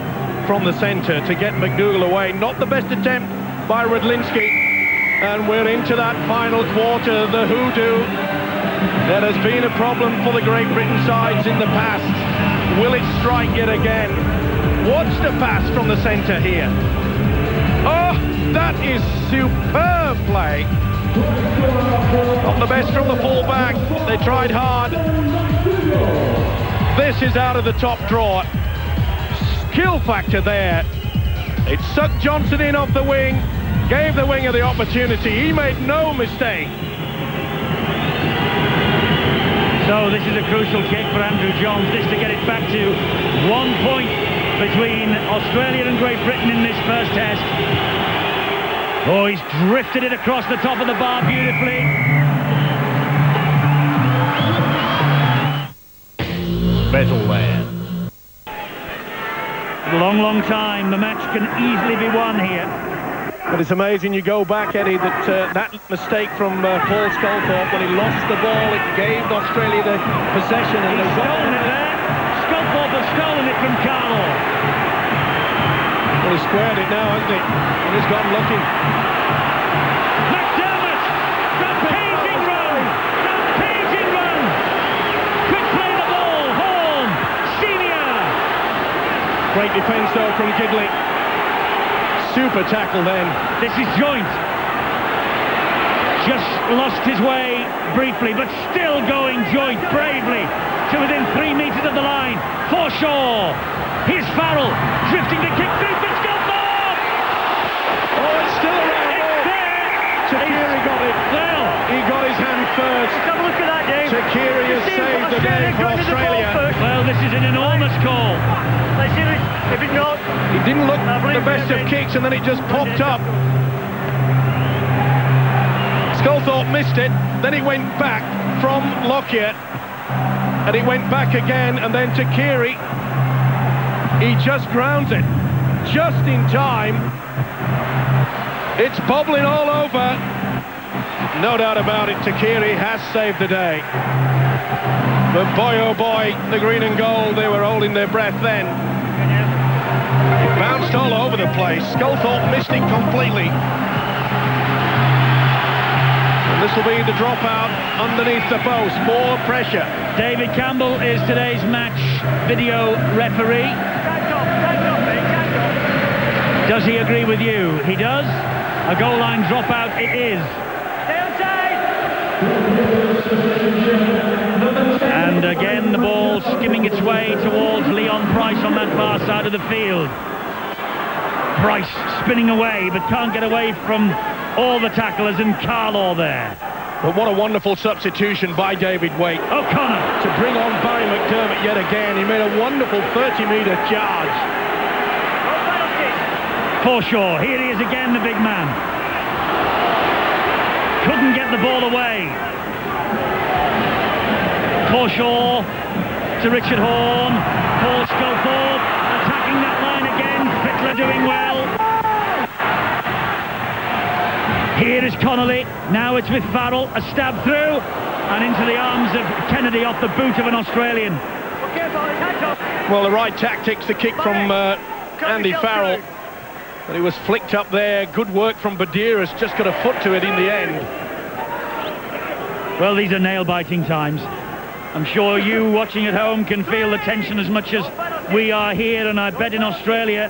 from the centre to get McDougall away. Not the best attempt by Radlinski. And we're into that final quarter, the hoodoo. That has been a problem for the Great Britain sides in the past. Will it strike yet again? Watch the pass from the centre here. Oh, that is superb play. Not the best from the full-back. They tried hard. This is out of the top drawer. Skill factor there. It sucked Johnson in off the wing. Gave the winger the opportunity. He made no mistake. So this is a crucial kick for Andrew Johns. This to get it back to 1 point between Australia and Great Britain in this first test. Oh, he's drifted it across the top of the bar beautifully. Battle there. Long time. The match can easily be won here. But it's amazing, you go back, Eddie, that mistake from Paul Sculthorpe when he lost the ball, it gave Australia the possession. And he's stolen it there. Sculthorpe has stolen it from Carlo. Well, he's squared it now, hasn't he? And he's gone looking. McDermott! Rampaging run! Rampaging run! Quick play the ball! Horn! Senior! Great defence, though, from Gidley. Super tackle then. This is Joint. Just lost his way briefly, but still going Joint bravely to within 3 metres of the line. Forshaw. Here's Farrell drifting the kick through for Sculthorpe. Oh, it's still around. It's there. Takiri got it. Well, he got his hand first. Have a look at that, Dave. Takiri has saved the day for Australia. Well, this is an enormous call. Let's see if it's not. He didn't look the best of kicks, and then it just popped up. Sculthorpe missed it, then it went back from Lockyer, and it went back again, and then Takiri. He just grounds it, just in time. It's bobbling all over. No doubt about it, Takiri has saved the day. But boy, oh boy, the green and gold, they were holding their breath then. It bounced all over the place. Sculthorpe missed it completely. And this will be the dropout underneath the post. More pressure. David Campbell is today's match video referee. Does he agree with you? He does. A goal line dropout it is. And again the ball skimming its way towards Leon Price on that far side of the field. Price spinning away but can't get away from all the tacklers and Carlaw there. But what a wonderful substitution by David Waite. O'Connor to bring on Barry McDermott yet again. He made a wonderful 30-metre charge. Forshaw, here he is again, the big man. Couldn't get the ball away. Forshaw to Richard Horne. Paul Sculthorpe attacking that line again. Fittler doing well. Here is Connolly. Now it's with Farrell. A stab through and into the arms of Kennedy off the boot of an Australian. Well, the right tactics, the kick from Andy Farrell. But he was flicked up there. Good work from Badiris. Just got a foot to it in the end. Well, these are nail-biting times. I'm sure you watching at home can feel the tension as much as we are here, and I bet in Australia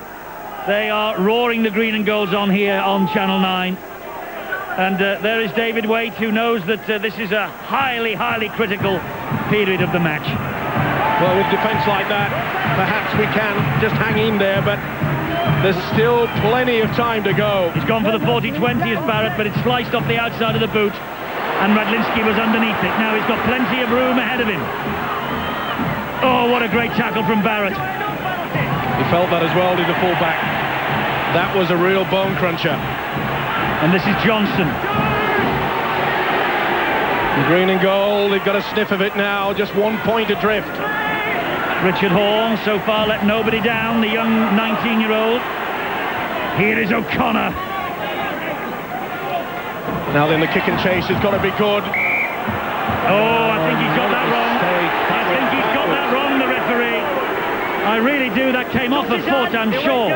they are roaring the green and golds on here on Channel 9. And there is David Waite, who knows that this is a highly, highly critical period of the match. Well, with defence like that, perhaps we can just hang in there, but there's still plenty of time to go. He's gone for the 40-20 as Barrett, but it's sliced off the outside of the boot, and Radlinski was underneath it. Now he's got plenty of room ahead of him. Oh, what a great tackle from Barrett. He felt that as well, did the full-back. That was a real bone cruncher. And this is Johnson. The green and gold, they've got a sniff of it now, just 1 point adrift. Richard Horne so far let nobody down, the young 19-year-old. Here is O'Connor. Now then, the kick and chase has got to be good. Oh, I think he's got that wrong. I think he's got that wrong, the referee. I really do. That came off a foot, I'm sure.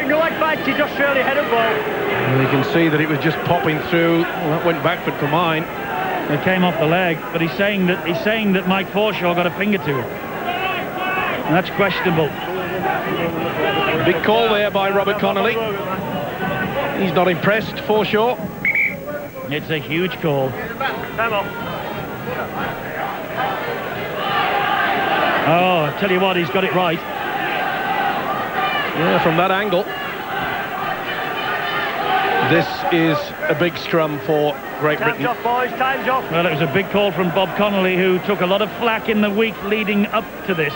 No advantage, Australia head of ball. Well, you can see that it was just popping through. Well, that went backward for mine. It came off the leg, but he's saying that Mike Forshaw got a finger to it. And that's questionable. Big call there by Robert Connolly. He's not impressed, Forshaw. It's a huge call. Oh, I tell you what, he's got it right. Yeah, from that angle. This is a big scrum for Great Britain. Time's off, boys, time's off. Well, it was a big call from Bob Connolly, who took a lot of flack in the week leading up to this.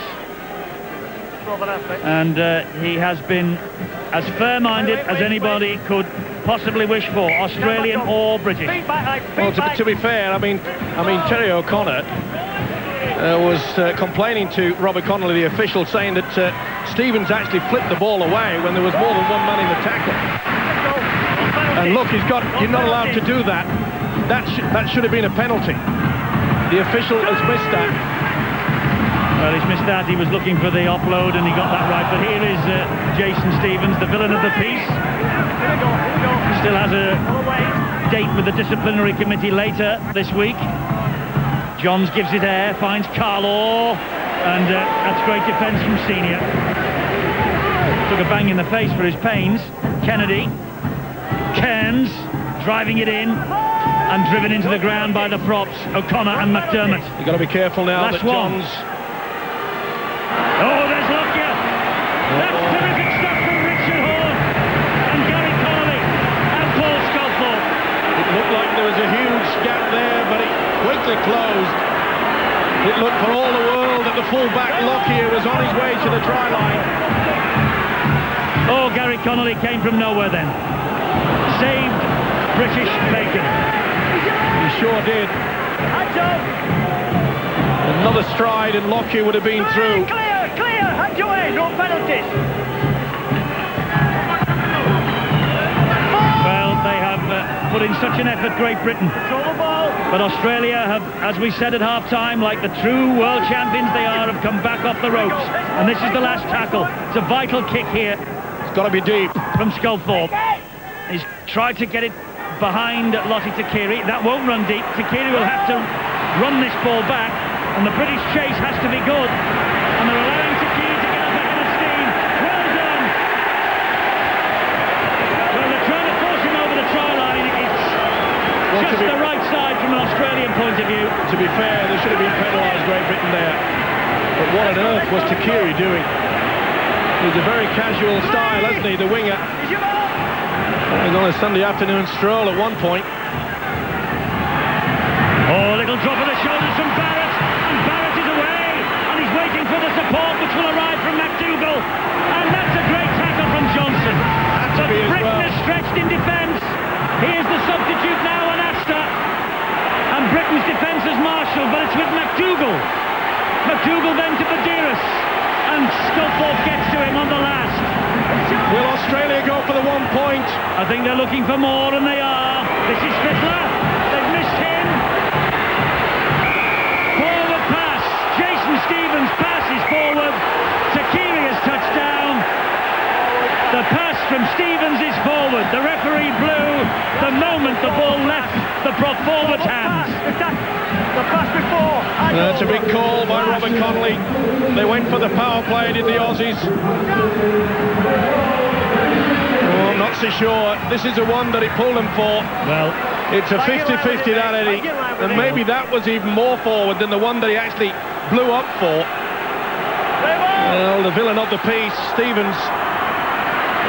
And he has been as fair-minded as anybody could possibly wish for, Australian or British. Well, to be fair, I mean, Terry O'Connor was complaining to Robert Connolly, the official, saying that Stevens actually flipped the ball away when there was more than one man in the tackle. And look, you're not allowed to do that. That should have been a penalty. The official has missed that. Well, he's missed that. He was looking for the offload and he got that right. But here is Jason Stevens, the villain of the piece. Still has a date with the disciplinary committee later this week. Johns gives it air, finds Carlaw, and that's great defence from Senior. Took a bang in the face for his pains. Kennedy, Cairns, driving it in, and driven into the ground by the props, O'Connor and McDermott. You've got to be careful now that Johns... Oh, there's Lockyer! That's terrific stuff from Richard Horne and Gary Connolly and Paul Sculthorpe. It looked like there was a huge gap there, but it quickly closed. It looked for all the world that the full-back Lockyer was on his way to the try line. Oh, Gary Connolly came from nowhere then. Saved British bacon. He sure did. Another stride and Lockyer would have been through. Clear, hands away, no penalties. Well, they have put in such an effort, Great Britain. But Australia have, as we said at half-time, like the true world champions they are, have come back off the ropes. And this is the last tackle. It's a vital kick here. It's got to be deep. From Sculthorpe. He's tried to get it behind Lottie Takiri. That won't run deep. Takiri will have to run this ball back, and the British chase has to be good. And they're allowing Takiri to get up back in the steam. Well done. Well, they're trying to force him over the try line. It's just the right side from an Australian point of view. To be fair, they should have been penalised, Great Britain there. But what on earth was Takiri doing? He's a very casual style, hasn't he, the winger? He's on a Sunday afternoon stroll at one point. Oh, a little drop of the shoulders from Barrett, and Barrett is away, and he's waiting for the support which will arrive from McDougall, and that's a great tackle from Johnson. But Britain is stretched in defence. Here's the substitute now, and Asta, and Britain's defence is Marshall, but it's with McDougall. McDougall then to Badiris, and Sculthorpe gets to him on the last. Will Australia go for the 1 point? I think they're looking for more, and they are. This is Fittler. They've missed him. Forward pass. Jason Stevens passes forward. Takiri has touched down. The pass from Stevens is forward. The referee blew the moment the ball left the prop forward's hands. The pass before. That's a big call by Robert Connolly. They went for the power play, did the Aussies. Oh, I'm not so sure. This is the one that he pulled them for. Well, it's a 50-50, that, Eddie. And maybe that was even more forward than the one that he actually blew up for. Well, the villain of the piece, Stevens.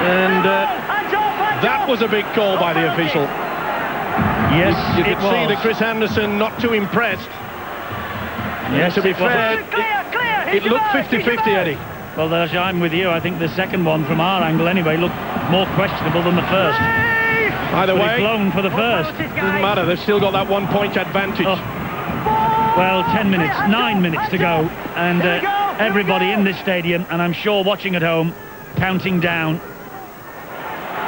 And that was a big call by the official. Yes, you could see that Chris Anderson not too impressed. Yes, to be fair, it looked 50-50, Eddie. Well, I'm with you. I think the second one, from our angle anyway, looked more questionable than the first. Either way, blown for the first. Doesn't matter. They've still got that 1 point advantage. Oh. Well, 10 minutes, 9 minutes to go, and everybody in this stadium, and I'm sure watching at home, counting down.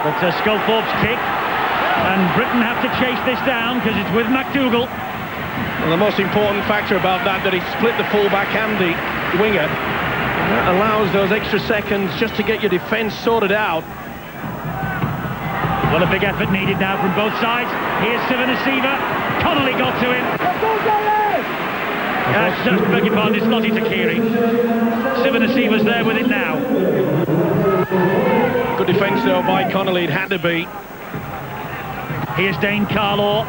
But Sculthorpe's kick, and Britain have to chase this down because it's with McDougall. Well, the most important factor about that he split the fullback and the winger. And that allows those extra seconds just to get your defence sorted out. Well, a big effort needed now from both sides. Here's Sivanasiva. Connolly got to him. Beg your pardon, it's Lottie Takiri. Sivanasiva's there with it now. Good defence though by Connolly, it had to be. Here's Dane Carlaw.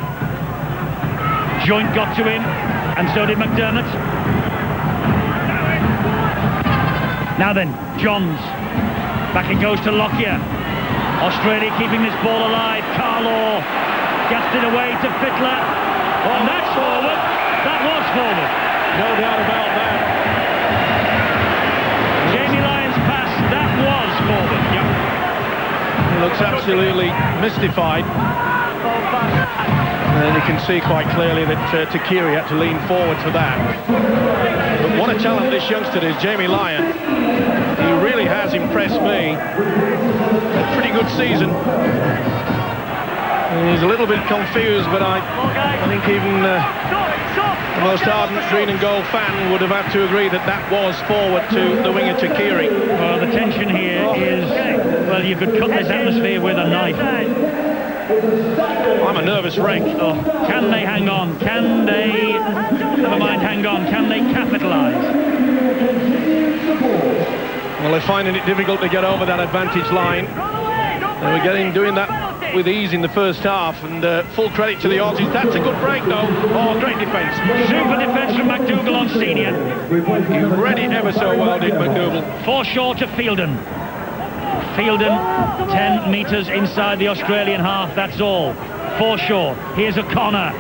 Joint got to him, and so did McDermott. Now then, Johns. Back it goes to Lockyer. Australia keeping this ball alive. Carlaw gets it away to Fittler. And that's forward. That was forward. No doubt about that. Jamie Lyon's pass, that was forward. Yep. He looks absolutely mystified. And you can see quite clearly that Takiri had to lean forward for that. But what a talent this youngster is, Jamie Lyon. He really has impressed me. A pretty good season. And he's a little bit confused, but I think even the most ardent green and gold fan would have had to agree that that was forward to the winger Takiri. Well, the tension here is, well, you could cut this atmosphere with a knife. I'm a nervous wreck. Oh, can they hang on? Can they, never mind hang on, can they capitalise? Well, they're finding it difficult to get over that advantage line. They were doing that with ease in the first half, and full credit to the Aussies. That's a good break, though. Oh, great defence. Super defence from McDougall on senior. He read it ever so well, did McDougall. Foreshore to Fielden. Fielden, 10 metres inside the Australian half, that's all. Foreshore. Here's O'Connor.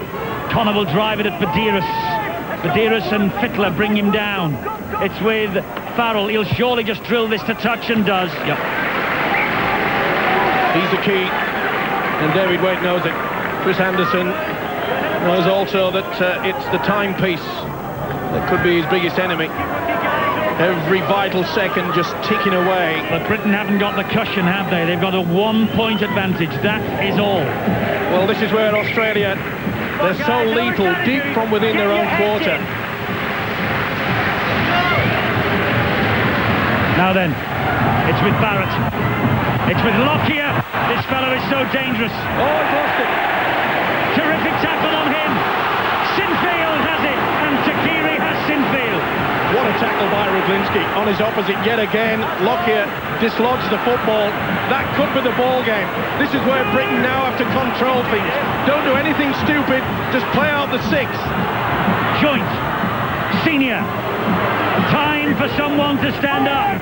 Connor will drive it at Badiris. Badiris and Fittler bring him down. It's with Farrell. He'll surely just drill this to touch, and does. Yep. He's the key, and David Waite knows it. Chris Anderson knows also that it's the timepiece that could be his biggest enemy. Every vital second just ticking away. But Britain haven't got the cushion, have they? They've got a 1-point advantage. That is all. Well, this is where Australia, they're so lethal, deep from within their own quarter. Now then, it's with Barrett. It's with Lockyer. This fellow is so dangerous. Oh, he's lost it. Terrific tackle on him. Sinfield has it, and Takiri has Sinfield. What a tackle by Ruglinski on his opposite yet again. Lockyer dislodged the football. That could be the ball game. This is where Britain now have to control things. Don't do anything stupid. Just play out the 6. Joint. Senior. Time for someone to stand up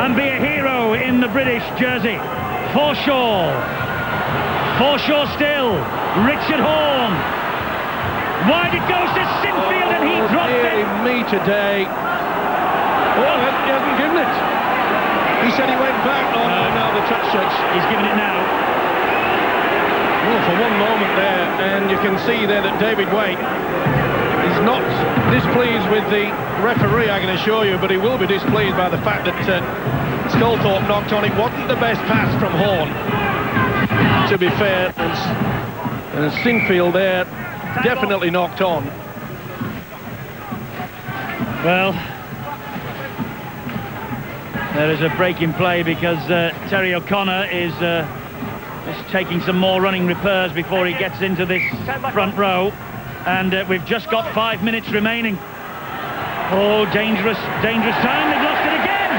and be a hero in the British jersey. Forshaw. Forshaw still. Richard Horne. Wide it goes to Sinfield, and he dropped it. Me today. Oh, he hasn't given it. He said he went back. Oh, no, the touch. He's given it now. Well, for one moment there, and you can see there that David Waite is not displeased with the referee, I can assure you, but he will be displeased by the fact that Sculthorpe knocked on. It wasn't the best pass from Horne, to be fair. And Sinfield there definitely knocked on. Well, there is a break in play because Terry O'Connor is taking some more running repairs before he gets into this front row. And we've just got 5 minutes remaining. Oh, dangerous, dangerous time. They've lost it again.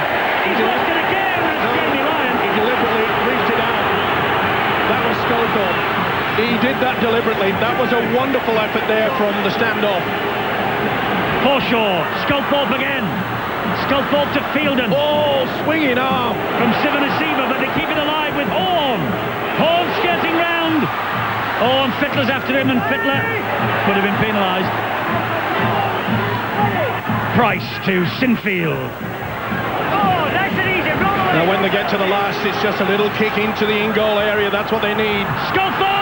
He's lost it again. That's Jamie Ryan. He deliberately reached it out. That was Sculthorpe. He did that deliberately. That was a wonderful effort there from the standoff. Forshaw, Sculthorpe again. Sculthorpe to Fielden. Oh, swinging arm from Sivanasiva, but they keep it alive with Horne. Horne skirting round. Oh, and Fittler's after him, and Fittler could have been penalised. Price to Sinfield. Oh, nice and easy. Now, when they get to the last, it's just a little kick into the in-goal area. That's what they need. Sculthorpe!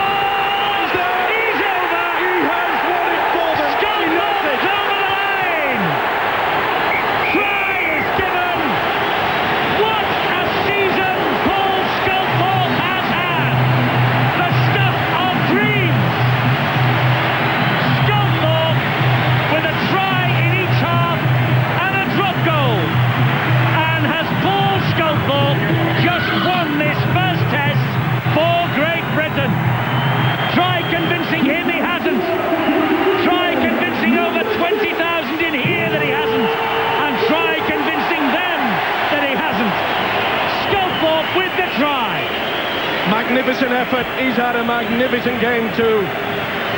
Magnificent effort. He's had a magnificent game too.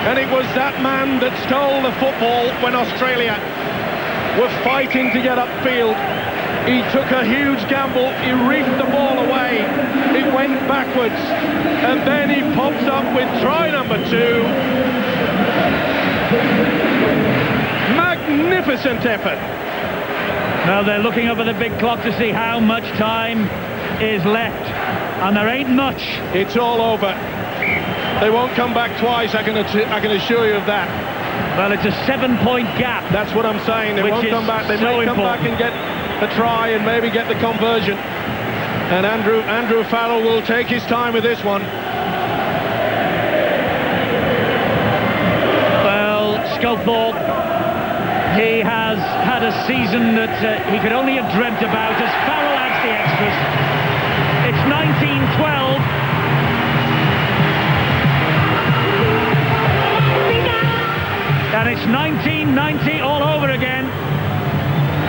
And it was that man that stole the football when Australia were fighting to get upfield. He took a huge gamble. He reefed the ball away. It went backwards. And then he pops up with try number 2. Magnificent effort. Well, they're looking over the big clock to see how much time is left. And there ain't much. It's all over. They won't come back twice, I can assure you of that. Well, it's a 7-point gap. That's what I'm saying. They won't come back. They may come back and get a try and maybe get the conversion. And Andrew Farrell will take his time with this one. Well, Sculthorpe, he has had a season that he could only have dreamt about as Farrell adds the extras. It's 1912. And it's 1990 all over again.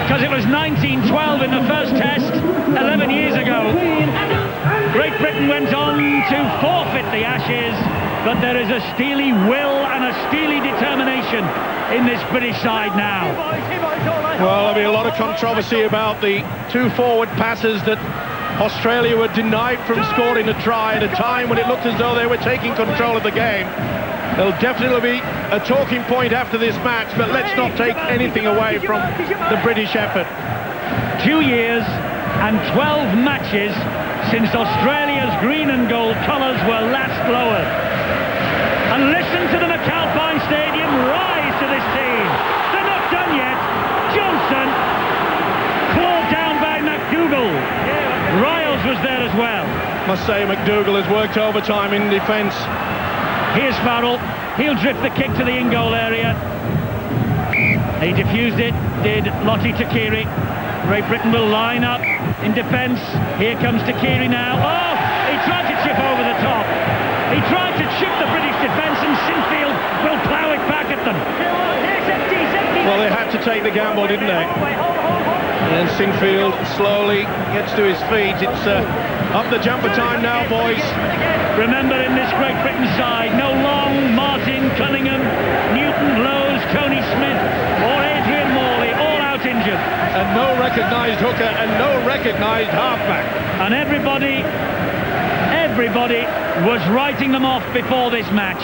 Because it was 1912 in the first test 11 years ago. Great Britain went on to forfeit the Ashes, but there is a steely will and a steely determination in this British side now. Well, there'll be a lot of controversy about the 2 forward passes that Australia were denied from scoring a try at a time when it looked as though they were taking control of the game. There'll definitely be a talking point after this match, but let's not take anything away from the British effort. 2 years and 12 matches since Australia's green and gold colours were last lowered. And listen to the McAlpine Stadium rise to this team. They're not done yet. Johnson, must say McDougall has worked overtime in defence. Here's Farrell. He'll drift the kick to the in-goal area. He diffused it, did Lottie Takiri. Great Britain will line up in defence. Here comes Takiri now. Oh, he tried to chip over the top. He tried to chip the British defence, and Sinfield will plough it back at them. Well, they had to take the gamble, didn't they? And Sinfield slowly gets to his feet. It's up the jumper time now, boys. Remember, in this Great Britain side, no Long, Martin, Cunningham, Newton, Lowes, Tony Smith or Adrian Morley, all out injured. And no recognised hooker and no recognised halfback. And everybody was writing them off before this match.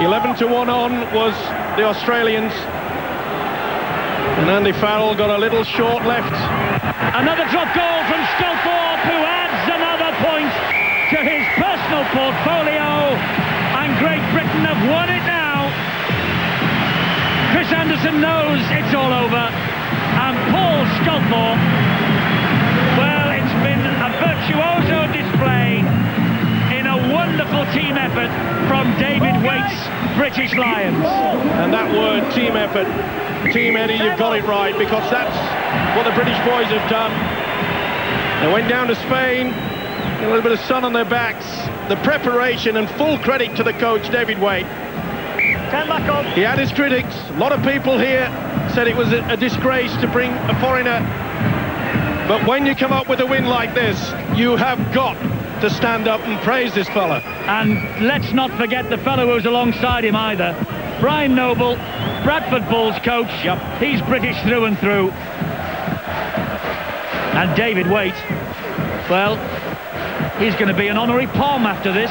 11-1 on was the Australians. And Andy Farrell got a little short left. Another drop goal from Sculthorpe, who adds another point to his personal portfolio. And Great Britain have won it now. Chris Anderson knows it's all over. And Paul Sculthorpe, well, it's been a virtuoso display in a wonderful team effort from David Waite's British Lions. And that word, team effort, Team Eddie, you've got it right, because that's what the British boys have done. They went down to Spain, a little bit of sun on their backs. The preparation, and full credit to the coach, David Waite. He had his critics. A lot of people here said it was a disgrace to bring a foreigner. But when you come up with a win like this, you have got to stand up and praise this fella. And let's not forget the fellow who's alongside him either. Brian Noble, Bradford Bulls coach. Yep. He's British through and through. And David Waite, well, he's going to be an honorary Palm after this.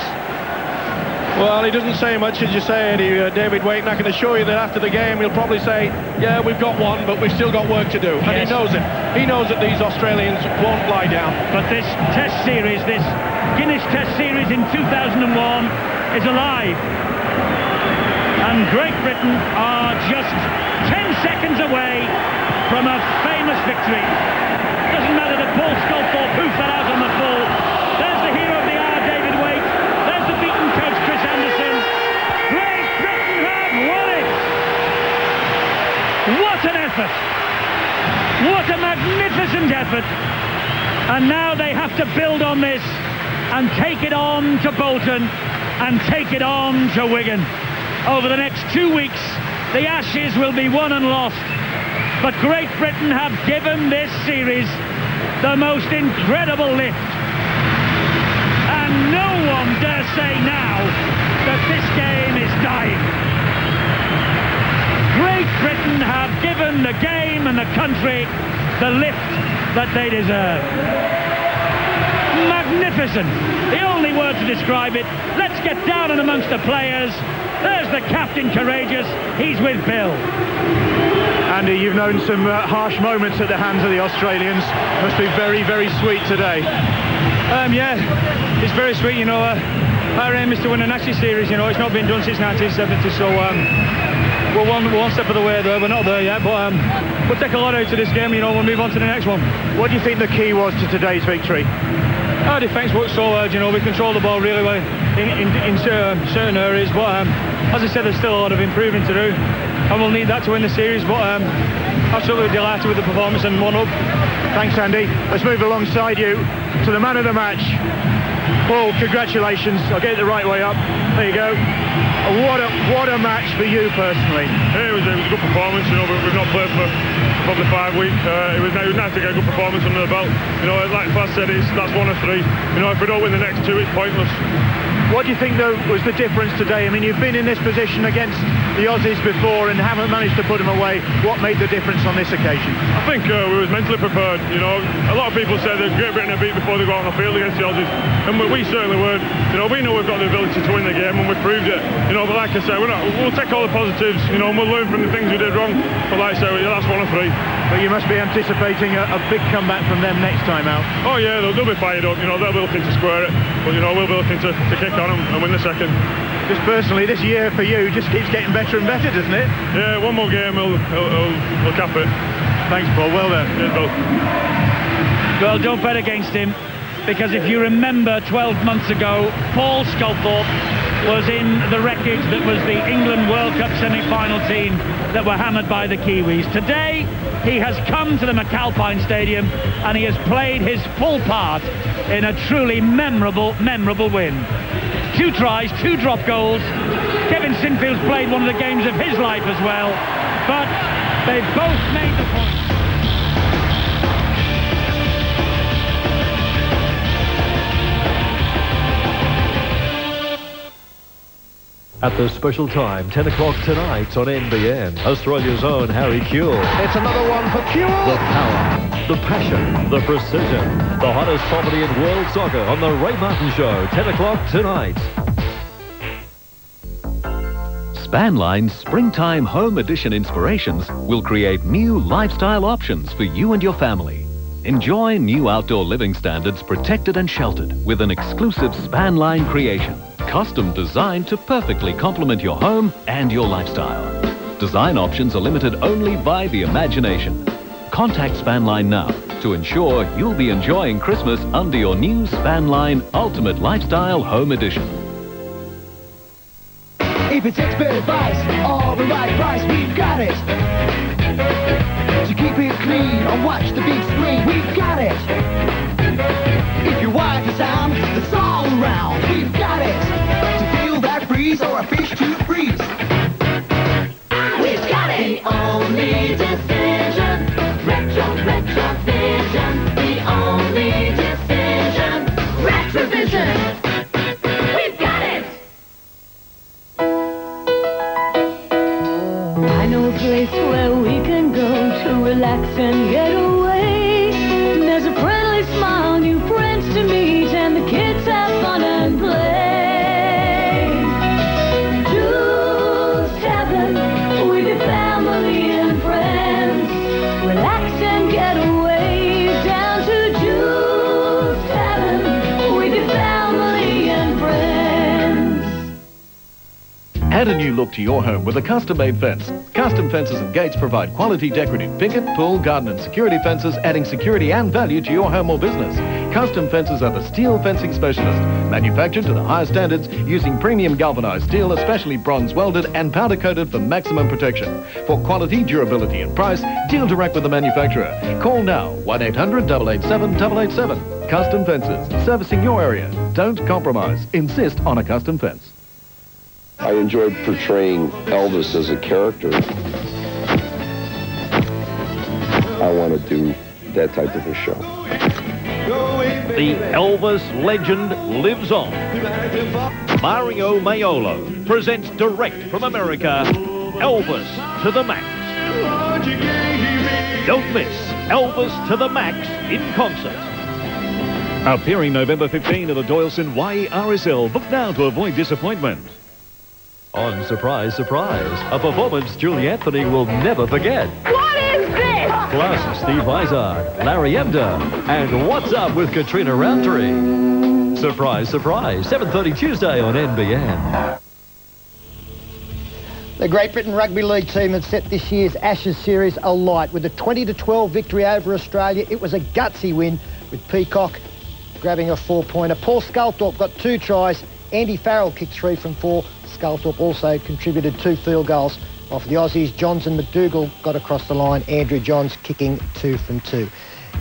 Well, he doesn't say much, as you say, Eddie. David Waite, and I can assure you that after the game he'll probably say, yeah, we've got one, but we've still got work to do. And yes. He knows it. He knows that these Australians won't lie down. But this Test series, this Guinness Test series in 2001 is alive. And Great Britain are just 10 seconds away from a famous victory. Doesn't matter that Paul Sculthorpe hoofed that out on the full. There's the hero of the hour, David Waite. There's the beaten coach, Chris Anderson. Great Britain have won it! What an effort! What a magnificent effort! And now they have to build on this and take it on to Bolton and take it on to Wigan. Over the next 2 weeks, the Ashes will be won and lost. But Great Britain have given this series the most incredible lift. And no one dare say now that this game is dying. Great Britain have given the game and the country the lift that they deserve. Magnificent. The only word to describe it. Let's get down and amongst the players. There's the captain, courageous. He's with Bill. Andy, you've known some harsh moments at the hands of the Australians. Must be very, very sweet today. Yeah, it's very sweet, you know. Our aim is to win an Ashes series, you know. It's not been done since 1970, so we're one step of the way there. We're not there yet, but we'll take a lot out of this game, you know. We'll move on to the next one. What do you think the key was to today's victory? Our defence worked so hard, you know. We controlled the ball really well in certain areas, but as I said, there's still a lot of improvement to do, and we'll need that to win the series. But absolutely delighted with the performance and one up. Thanks, Andy. Let's move alongside you to the man of the match. Paul, congratulations. I'll get it the right way up. There you go. What a match for you personally. Yeah, it was a good performance. You know, we've not played for probably 5 weeks. It was nice to get a good performance under the belt. You know, like Faz said, that's 1 of 3. You know, if we don't win the next 2, it's pointless. What do you think, though, was the difference today? I mean, you've been in this position against the Aussies before and haven't managed to put them away. What made the difference on this occasion? I think we was mentally prepared. You know, a lot of people say that Great Britain are beat before they go out on the field against the Aussies, and we certainly weren't. You know, we know we've got the ability to win the game, and we've proved it. You know, but like I said, we'll take all the positives. You know, and we'll learn from the things we did wrong. But like I said, that's 1 of 3. But you must be anticipating a big comeback from them next time out. Oh yeah, they'll be fired up. You know, they'll be looking to square it. But you know, we'll be looking to kick on them and win the second. Just personally, this year for you just keeps getting better and better, doesn't it? Yeah, 1 more game, we'll cap it. Thanks, Paul. Well done. Cheers, Bill. Well, don't bet against him. because if you remember 12 months ago, Paul Sculthorpe was in the wreckage that was the England World Cup semi-final team that were hammered by the Kiwis. Today, he has come to the McAlpine Stadium and he has played his full part in a truly memorable win. 2 tries, 2 drop goals. Kevin Sinfield's played one of the games of his life as well, but they've both made the point. At the special time, 10 o'clock tonight on NBN, Australia's own Harry Kewell. It's another one for Kewell. The power, the passion, the precision, the hottest comedy in world soccer on the Ray Martin Show, 10 o'clock tonight. Spanline's Springtime Home Edition inspirations will create new lifestyle options for you and your family. Enjoy new outdoor living standards protected and sheltered with an exclusive Spanline creation. Custom designed to perfectly complement your home and your lifestyle. Design options are limited only by the imagination. Contact Spanline now to ensure you'll be enjoying Christmas under your new Spanline Ultimate Lifestyle Home Edition. If it's expert advice or the right price, we've got it. To keep it clean or watch the big screen, we've got it. If your wife is sound, it's all around, we've got it. To feel that breeze or a fish to freeze, we've got it. The only decision, retrovision. The only decision, retrovision. We've got it. I know a place where we can go to relax and get away. There's a friendly smile, new friends to meet, and the kids have fun and play. Juice Heaven, with your family and friends. Relax and get away down to Juice Heaven, with your family and friends. Add a new look to your home with a custom-made fence. Custom Fences and Gates provide quality decorative picket, pool, garden and security fences, adding security and value to your home or business. Custom Fences are the steel fencing specialist, manufactured to the highest standards using premium galvanized steel, especially bronze welded and powder coated for maximum protection. For quality, durability and price, deal direct with the manufacturer. Call now, 1-800-887-887. Custom Fences, servicing your area. Don't compromise. Insist on a custom fence. I enjoyed portraying Elvis as a character. I want to do that type of a show. The Elvis legend lives on. Mario Maiolo presents direct from America, Elvis to the Max. Don't miss Elvis to the Max in concert. Appearing November 15 at the Doyleson YRSL. Book now to avoid disappointment. On Surprise, Surprise, a performance Julie Anthony will never forget. What is this? Plus, Steve Izard, Larry Emder, and What's Up with Katrina Roundtree. Surprise, surprise, 7:30 Tuesday on NBN. The Great Britain Rugby League team had set this year's Ashes series alight with a 20-12 victory over Australia. It was a gutsy win with Peacock grabbing a 4-pointer. Paul Sculthorpe got 2 tries. Andy Farrell kicked 3 from 4. Sculthorpe also contributed 2 field goals off the Aussies. Johns and McDougall got across the line. Andrew Johns kicking 2 from 2.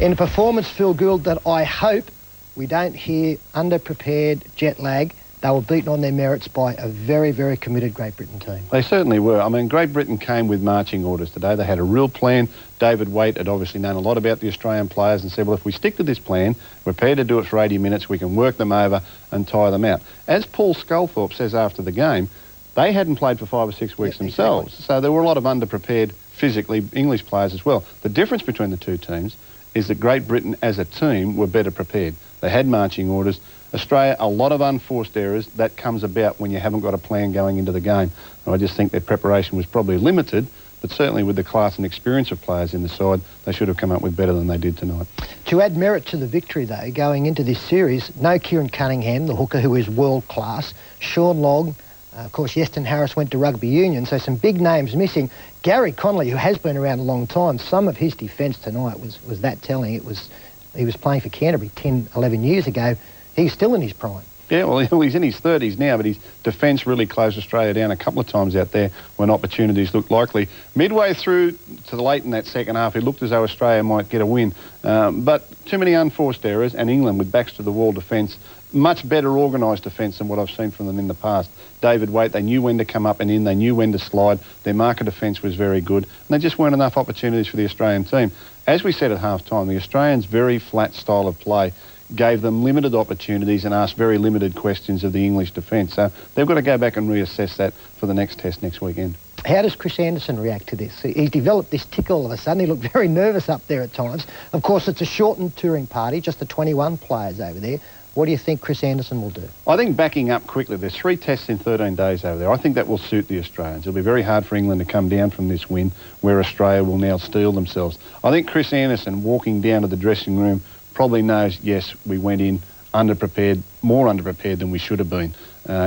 In a performance, Phil Gould, that I hope we don't hear underprepared jet lag. They were beaten on their merits by a very, very committed Great Britain team. They certainly were. I mean, Great Britain came with marching orders today. They had a real plan. David Waite had obviously known a lot about the Australian players and said, well, if we stick to this plan, we're prepared to do it for 80 minutes, we can work them over and tire them out. As Paul Sculthorpe says after the game, they hadn't played for 5 or 6 weeks themselves, exactly. So there were a lot of underprepared physically English players as well. The difference between the two teams is that Great Britain as a team were better prepared. They had marching orders. Australia, a lot of unforced errors. That comes about when you haven't got a plan going into the game. And I just think their preparation was probably limited, but certainly with the class and experience of players in the side, they should have come up with better than they did tonight. To add merit to the victory, though, going into this series, no Kieran Cunningham, the hooker, who is world-class. Sean Long, of course, Yeston Harris went to rugby union, so some big names missing. Gary Connolly, who has been around a long time, some of his defence tonight was that telling. It was he was playing for Canterbury 10, 11 years ago. He's still in his prime. Yeah, well, he's in his 30s now, but his defence really closed Australia down a couple of times out there when opportunities looked likely. Midway through to the late in that second half, it looked as though Australia might get a win. But too many unforced errors, and England with backs to the wall defence, much better organised defence than what I've seen from them in the past. David Waite, they knew when to come up and in, they knew when to slide. Their marker defence was very good, and there just weren't enough opportunities for the Australian team. As we said at half-time, the Australians' very flat style of play gave them limited opportunities and asked very limited questions of the English defence. So they've got to go back and reassess that for the next test next weekend. How does Chris Anderson react to this? He's developed this tick all of a sudden. He looked very nervous up there at times. Of course, it's a shortened touring party, just the 21 players over there. What do you think Chris Anderson will do? I think backing up quickly, there's 3 tests in 13 days over there. I think that will suit the Australians. It'll be very hard for England to come down from this win where Australia will now steel themselves. I think Chris Anderson walking down to the dressing room probably knows, yes, we went in underprepared, more underprepared than we should have been.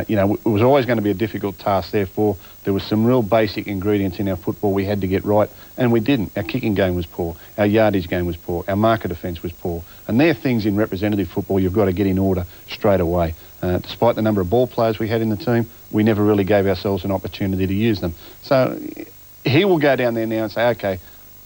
You know, it was always going to be a difficult task, therefore there was some real basic ingredients in our football we had to get right, and we didn't. Our kicking game was poor, our yardage game was poor, our marker defence was poor, and they're things in representative football you've got to get in order straight away. Despite the number of ball players we had in the team, we never really gave ourselves an opportunity to use them. So he will go down there now and say, okay,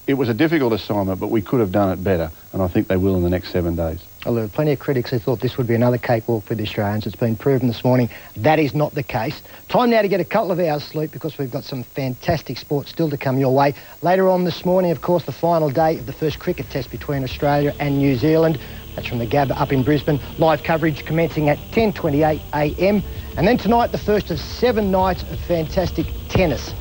it was a difficult assignment, but we could have done it better, and I think they will in the next 7 days. Well, there were plenty of critics who thought this would be another cakewalk for the Australians. It's been proven this morning that is not the case. Time now to get a couple of hours sleep because we've got some fantastic sport still to come your way. Later on this morning, of course, the final day of the first cricket test between Australia and New Zealand. That's from the Gabba up in Brisbane. Live coverage commencing at 10:28 a.m. And then tonight, the first of 7 nights of fantastic tennis.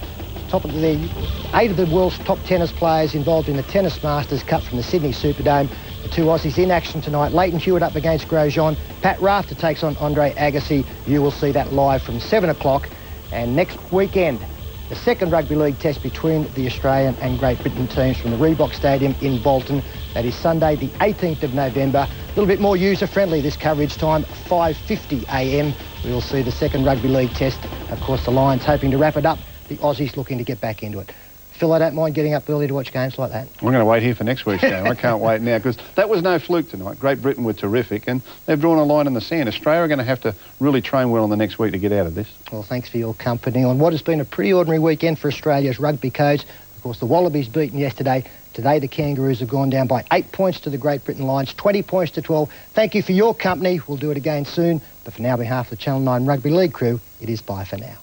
Top of the 8 of the world's top tennis players involved in the Tennis Masters Cup from the Sydney Superdome. The 2 Aussies in action tonight. Leighton Hewitt up against Grosjean. Pat Rafter takes on Andre Agassi. You will see that live from 7 o'clock. And next weekend, the second rugby league test between the Australian and Great Britain teams from the Reebok Stadium in Bolton. That is Sunday, the 18th of November. A little bit more user-friendly this coverage time, 5:50 a.m. We will see the second rugby league test. Of course, the Lions hoping to wrap it up. The Aussies looking to get back into it. Phil, I don't mind getting up early to watch games like that. I'm going to wait here for next week's game. I can't wait now because that was no fluke tonight. Great Britain were terrific and they've drawn a line in the sand. Australia are going to have to really train well in the next week to get out of this. Well, thanks for your company on what has been a pretty ordinary weekend for Australia's rugby codes. Of course, the Wallabies beaten yesterday. Today, the Kangaroos have gone down by 8 points to the Great Britain Lions, 20 points to 12. Thank you for your company. We'll do it again soon. But for now, on behalf of the Channel 9 Rugby League crew, it is bye for now.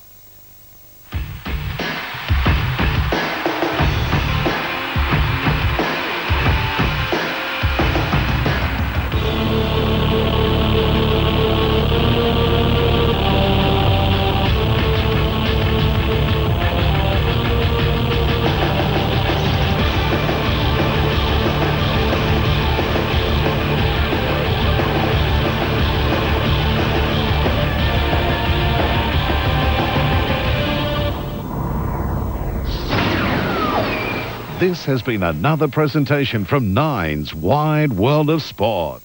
This has been another presentation from Nine's Wide World of Sport.